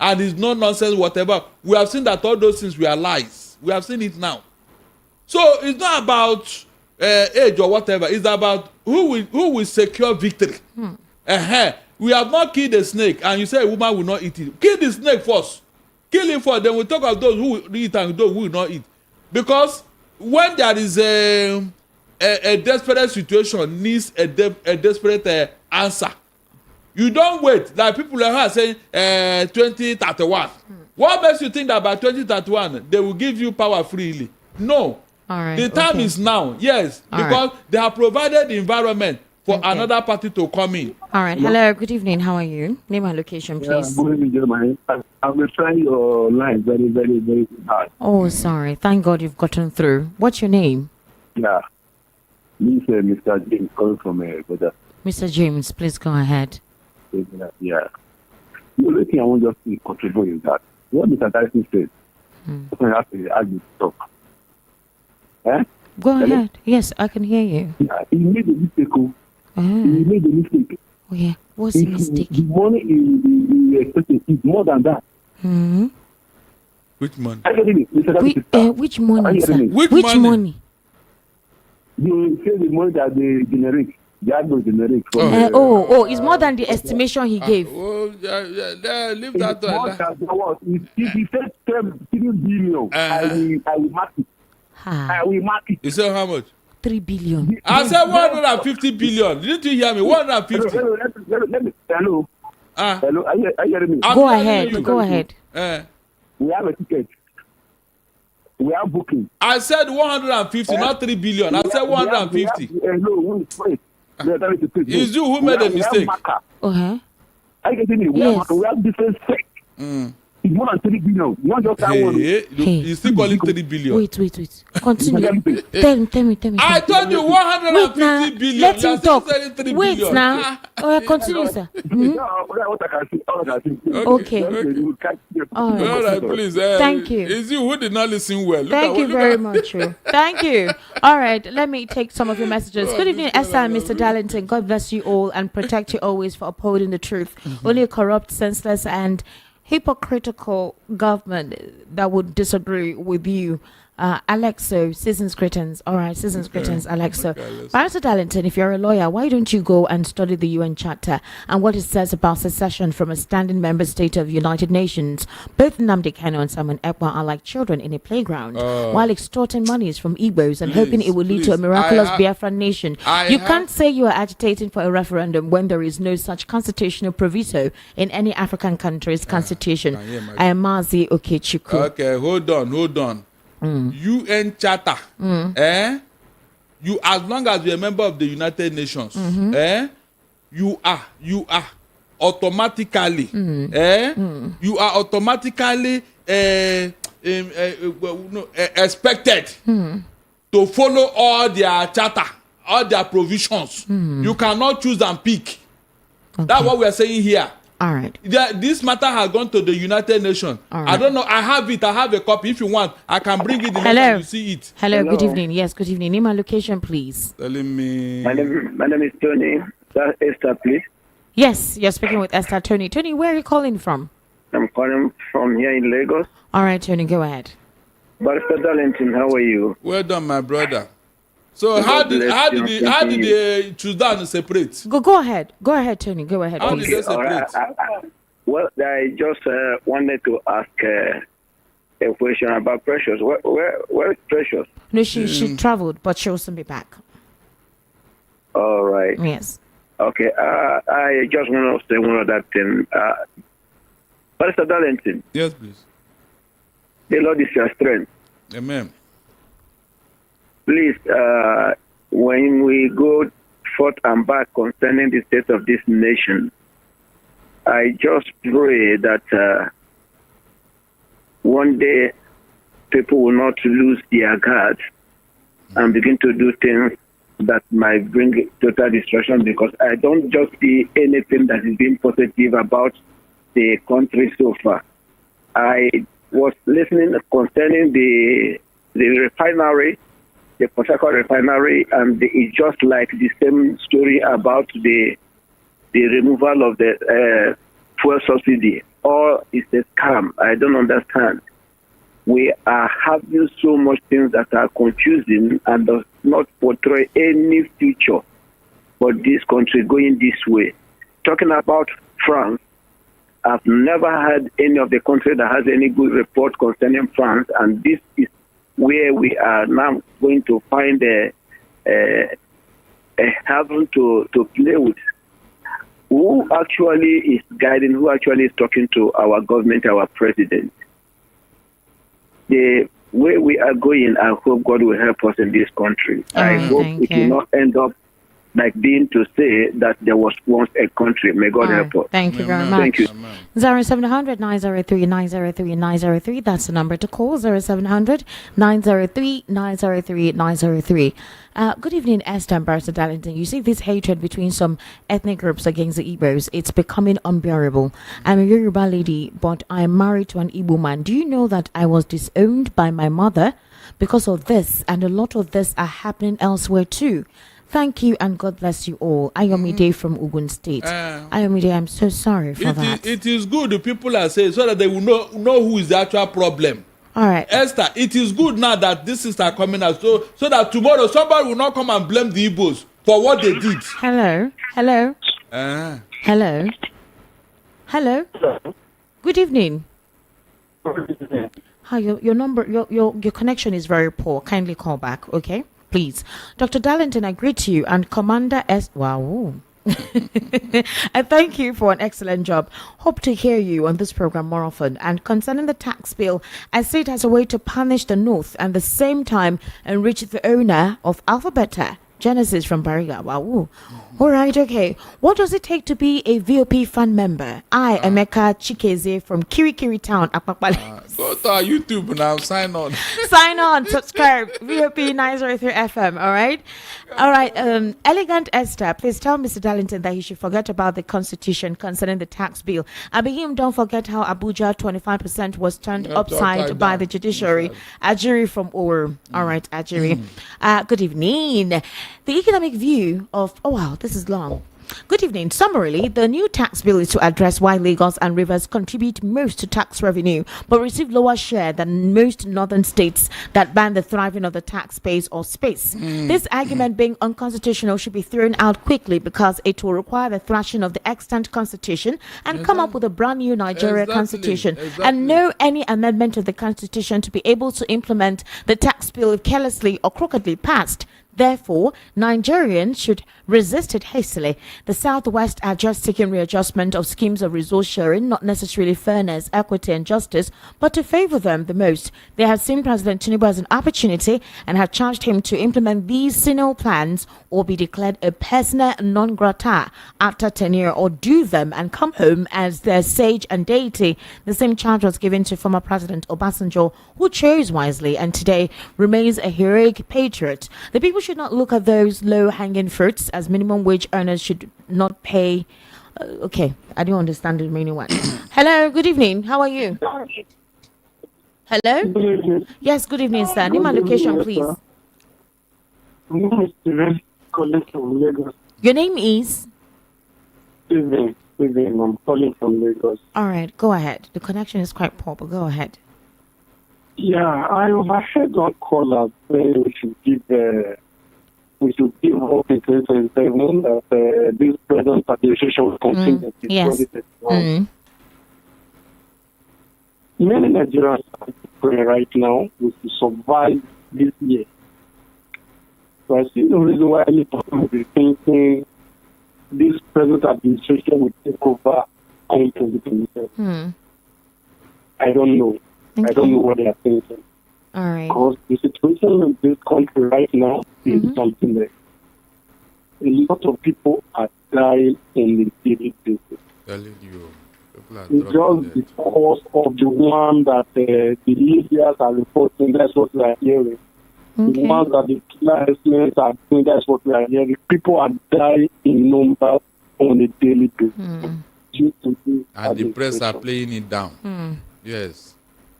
And his no nonsense, whatever. We have seen that all those things were lies. We have seen it now. So it's not about age or whatever. It's about who will secure victory. We have not killed a snake, and you say a woman will not eat it. Kill the snake first. Kill him first. Then we talk of those who will eat and those who will not eat. Because when there is a desperate situation needs a desperate answer. You don't wait. Like people are saying 2031. What makes you think that by 2031 they will give you power freely? No. All right. The time is now. Yes. Because they have provided the environment for another party to come in. All right. Hello. Good evening. How are you? Name and location, please. Good evening, gentlemen. I'm trying your line very, very, very hard. Oh, sorry. Thank God you've gotten through. What's your name? Yeah. This is Mr. James calling from Brother. Mr. James, please go ahead. Yeah. The only thing I want just to contribute is that what Mr. Tyson said, I have to argue to talk. Go ahead. Yes, I can hear you. Yeah, he made a mistake. He made a mistake. Oh, yeah. What's the mistake? The money he expected is more than that. Which money? Which money, sir? Which money? They say the money that they generate. They have no generate. It's more than the estimation he gave. Leave It's that more to than what? If he said 3 billion, I will mark it. I will mark it. You say how much? 3 billion. I said 150 billion. Didn't you hear me? 150. Hello. Hello. Are you hearing me? Go ahead. We have a ticket. We are booking. I said 150, not 3 billion. I said 150. No, wait. It's you who made a mistake. Are you getting me? We have different sects. It's more than 3 billion. Not just that one. You still calling 3 billion. Wait. Continue. Tell me. I told you 150 billion. Let him talk. 3 Wait billion. now. Continue, sir. Okay. All right, please. Thank you. It's you who did not listen well. Thank you very much. Thank you. All right, let me take some of your messages. Good evening, Esther and Mr. Darlington. God bless you all and protect you always for upholding the truth. Only a corrupt, senseless, and hypocritical government that would disagree with you. Alexo, Citizens Cretans. All right, Citizens Cretans, Alexo. Mr. Darlington, if you're a lawyer, why don't you go and study the UN Charter and what it says about secession from a standing member state of United Nations? Both Nnamdi Kanu and Simon Ekpa are like children in a playground while extorting monies from Igbos and hoping it will lead to a miraculous Biafran nation. You can't say you are agitating for a referendum when there is no such constitutional proviso in any African country's constitution. I am Mazi Okechukwu. Okay, hold on. UN Charter, you, as long as you're a member of the United Nations, you are automatically, you are automatically expected to follow all their charter, all their provisions. You cannot choose and pick. That's what we are saying here. All right. This matter has gone to the United Nations. Right. I don't know. I have it. I have a copy. If you want, I can bring it. Hello. You see it. Hello. Good evening. Yes. Good evening. Name and location, please. Telling me. My name is Tony. That's Esther, please. Yes, you're speaking with Esther. Tony. Tony, where are you calling from? I'm calling from here in Lagos. All right, Tony. Go ahead. Barrister Darlington, how are you? Well done, my brother. So how did Sudan separate? Go ahead. Go ahead, Tony. Go ahead. How did they separate? Well, I just wanted to ask a question about Precious. Where is Precious? No, she traveled, but she'll soon be back. All right. Yes. Okay. I just want to say one other thing. Pastor Darlington. Yes, please. The Lord is your strength. Amen. Please, when we go forth and back concerning the state of this nation, I just pray that one day people will not lose their guard and begin to do things that might bring total destruction, because I don't just see anything that is being positive about the country so far. I was listening concerning the refinery, the Port Harcourt refinery, and it's just like the same story about the removal of the fuel subsidy. Or it's a scam. I don't understand. We are having so much things that are confusing and does not portray any future for this country going this way. Talking about France, I've never had any of the country that has any good report concerning France, and this is where we are now going to find a heaven to play with. Who actually is guiding, who actually is talking to our government, our president? The way we are going, I hope God will help us in this country. I hope it will not end up like being to say that there was once a country. May God help us. Thank you very much. Thank you. 0700 903 903 903. That's the number to call. 0700 903 903 903. Good evening, Esther and Barrister Darlington. You see this hatred between some ethnic groups against the Igbos. It's becoming unbearable. I'm a Yoruba lady, but I'm married to an Igbo man. Do you know that I was disowned by my mother because of this? And a lot of this are happening elsewhere too. Thank you and God bless you all. Ayomide from Ogun State. Ayomide, I'm so sorry for that. It is good the people are saying so that they will know who is the actual problem. All right. Esther, it is good now that this is coming out so that tomorrow somebody will not come and blame the Igbos for what they did. Hello. Hello. Good evening. Hi, your number, your connection is very poor. Kindly call back, okay? Please. Dr. Darlington, I greet you, and Commander S. Wow. I thank you for an excellent job. Hope to hear you on this program more often. And concerning the tax bill, I see it as a way to punish the North and at the same time enrich the owner of Alpha Beta. Genesis from Bariga. Wow. All right, okay. What does it take to be a VOP fan member? I, Emeka Chikeze from Kirikiri Town, Akpakpale. Go to our YouTube now. Sign on. Sign on. Subscribe. VOP 903 FM. All right. All right. Elegant Esther, please tell Mr. Darlington that he should forget about the constitution concerning the tax bill. Abihim, don't forget how Abuja 25% was turned upside by the judiciary. Ajiri from Ower. All right, Ajiri. Good evening. The economic view of, oh wow, this is long. Good evening. Summarily, the new tax bill is to address why Lagos and Rivers contribute most to tax revenue but receive lower share than most northern states that ban the thriving of the tax base or space. This argument being unconstitutional should be thrown out quickly because it will require the thrashing of the extant constitution and come up with a brand new Nigeria constitution and no any amendment of the constitution to be able to implement the tax bill if carelessly or crookedly passed. Therefore, Nigerians should resist it hastily. The Southwest are just seeking readjustment of schemes of resource sharing, not necessarily fairness, equity, and justice, but to favor them the most. They have seen President Tinubu as an opportunity and have charged him to implement these senile plans or be declared a persona non grata after tenure, or do them and come home as their sage and deity. The same charge was given to former President Obasanjo, who chose wisely and today remains a heroic patriot. The people should not look at those low-hanging fruits as minimum wage earners should not pay. Okay, I don't understand the meaning one. Hello, good evening. How are you? Hello? Good evening. Yes, good evening, sir. Name and location, please. My name is Steven, calling from Lagos. Your name is? Steven, I'm calling from Lagos. All right, go ahead. The connection is quite poor, but go ahead. Yeah, I overheard one caller saying we should give we should give up in 2027 that this present administration will continue. Yes. Many Nigerians are praying right now to survive this year. So I see no reason why any person will be thinking this present administration will take over in 2027. I don't know. I don't know what they are thinking. All right. Because the situation in this country right now is something that a lot of people are dying in the daily basis. Telling you, people are It's dropping just dead. because of the one that the media are reporting, that's what we are hearing. The ones that the killer estimates are doing, that's what we are hearing. People are dying in numbers on a daily basis. Due to this And the press are administration. playing it down. Yes,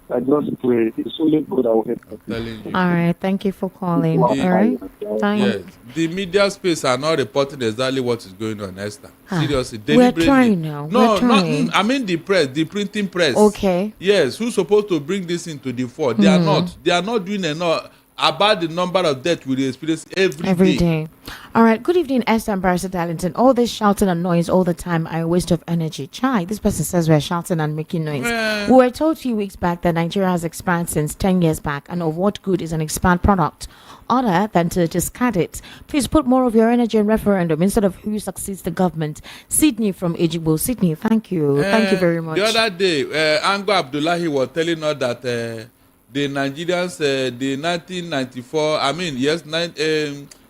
I just pray. It's only good I will help. I'm telling you. All right. Thank you for calling. All right. Yes, the media space are not reporting exactly what is going on, Esther. Seriously, We're deliberately. trying now. No, We're trying. I mean the press, the printing press. Okay. Yes, who's supposed to bring this into the fore? They are not. They are not doing enough about the number of deaths we experience every day. All right. Good evening, Esther and Barrister Darlington. All this shouting and noise all the time are a waste of energy. Chai, this person says we're shouting and making noise. We were told a few weeks back that Nigeria has expired since 10 years back, and of what good is an expired product other than to discard it? Please put more of your energy in referendum instead of who succeeds the government. Sydney from Ejigbo. Sydney, thank you. Thank you very much. The other day, Ango Abdullahi was telling us that the Nigerians, the 1994,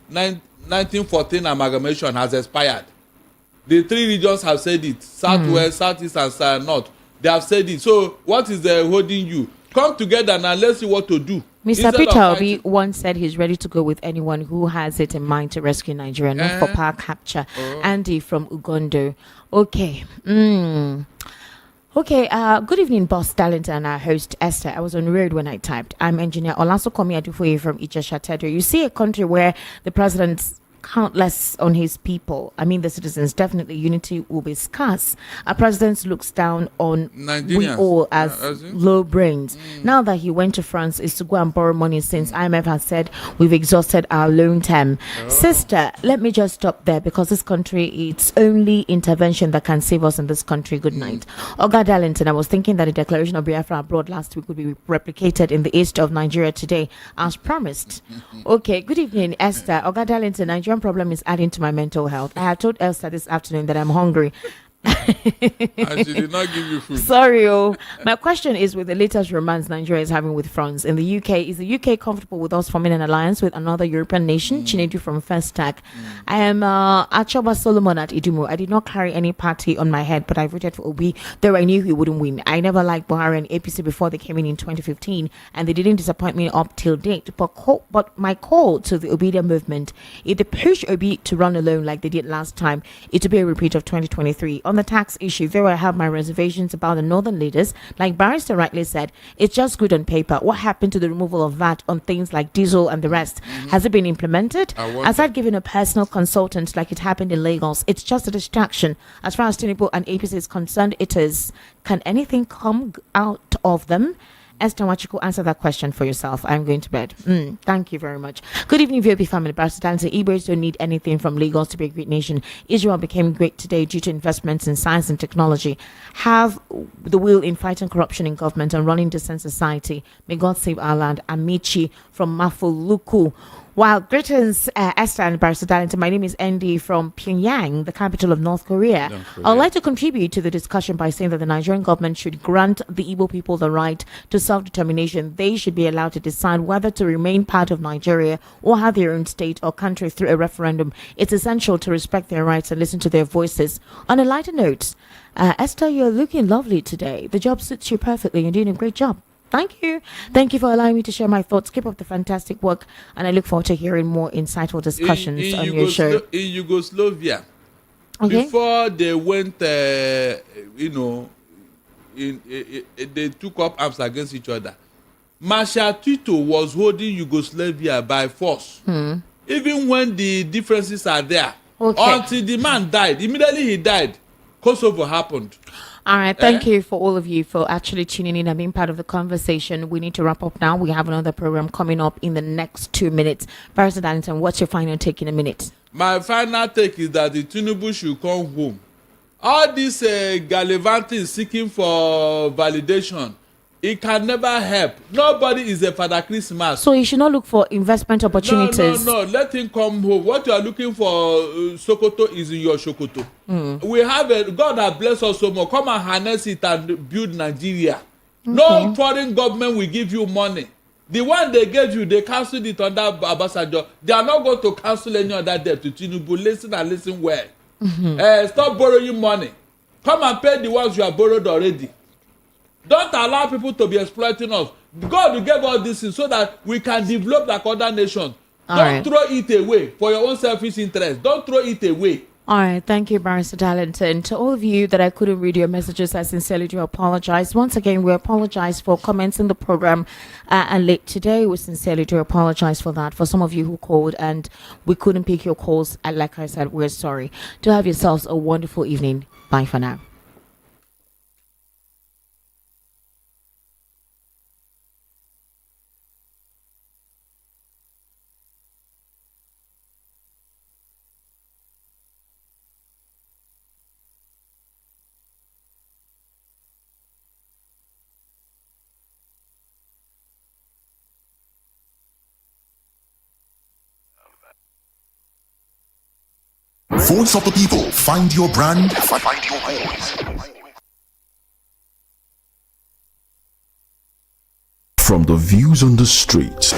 1914 amalgamation has expired. The three regions have said it: Southwest, Southeast, and North. They have said it. So, what is holding you? Come together now. Let's see what to do. Mr. Instead of Peter Obi fighting. once said he's ready to go with anyone who has it in mind to rescue Nigeria, not for power capture. Andy from Ugondo. Okay. Okay, good evening, Boss Darlington and our host, Esther. I was on road when I typed. I'm engineer Olasokomi Adufoye from Ijesha Tedo. You see a country where the president's countless on his people, I mean the citizens, definitely unity will be scarce. Our president looks down on we Nigerians. all as As in? low brains. Now that he went to France is to go and borrow money since IMF has said we've exhausted our loan term. Sister, let me just stop there because this country, it's only intervention that can save us in this country. Good night. Oga Darlington, I was thinking that the declaration of Biafra abroad last week would be replicated in the east of Nigeria today as promised. Okay, good evening, Esther. Oga Darlington, Nigerian problem is adding to my mental health. I have told Esther this afternoon that I'm hungry. And she did not give you food. Sorry, my question is, with the latest romance Nigeria is having with France in the UK, is the UK comfortable with us forming an alliance with another European nation? Chinedu from First Tag. I am Achoba Solomon at Idumu. I did not carry any party on my head, but I voted for Obi, though I knew he wouldn't win. I never liked Buhari and APC before they came in 2015, and they didn't disappoint me up till date. But my call to the Obedient movement, if they push Obi to run alone like they did last time, it will be a repeat of 2023. On the tax issue, though I have my reservations about the northern leaders, like Barrister rightly said, it's just good on paper. What happened to the removal of VAT on things like diesel and the rest? Has it been implemented? Aside giving a personal consultant like it happened in Lagos, it's just a distraction. As far as Tinubu and APC is concerned, it is. Can anything come out of them? Esther Wachiko, answer that question for yourself. I'm going to bed. Thank you very much. Good evening, VOP family. Barrister Igbos don't need anything from Lagos to be a great nation. Israel became great today due to investments in science and technology. Have the will in fighting corruption in government and running decent society. May God save our land. Amici from Mafuluku. Wow, greetings, Esther and Barrister Darlington. My name is Andy from Pyongyang, the capital of North Korea. I'd like to contribute to the discussion by saying that the Nigerian government should grant the Igbo people the right to self-determination. They should be allowed to decide whether to remain part of Nigeria or have their own state or country through a referendum. It's essential to respect their rights and listen to their voices. On a lighter note, Esther, you're looking lovely today. The job suits you perfectly. You're doing a great job. Thank you. Thank you for allowing me to share my thoughts. Keep up the fantastic work, and I look forward to hearing more insightful discussions on your show. In Yugoslavia, Okay. before they went, they took up arms against each other. Marshal Tito was holding Yugoslavia by force, even when the differences are there. Okay. Until the man died. Immediately he died, Kosovo happened. All right, thank you for all of you for actually tuning in and being part of the conversation. We need to wrap up now. We have another program coming up in the next 2 minutes. Barrister Darlington, what's your final take in a minute? My final take is that the Tinubu should come home. All this gallivanting seeking for validation, it can never help. Nobody is a Father Christmas. So you should not look for investment opportunities. No. Let him come home. What you are looking for, Sokoto, is in your Sokoto. We have God has blessed us so much. Come and harness it and build Nigeria. No foreign government will give you money. The one they gave you, they cancelled it under Abasanjo. They are not going to cancel any other debt to Tinubu. Listen and listen well. Stop borrowing money. Come and pay the ones you have borrowed already. Don't allow people to be exploiting us. God will give all this so that we can develop like other nations. Don't throw it away for your own selfish interest. Don't throw it away. All right, thank you, Barrister Darlington. To all of you that I couldn't read your messages, I sincerely do apologize. Once again, we apologize for comments in the program and late today. We sincerely do apologize for that. For some of you who called and we couldn't pick your calls, and like I said, we're sorry. Do have yourselves a wonderful evening. Bye for now. Voice of the people. Find your brand. Find your voice. From the views on the streets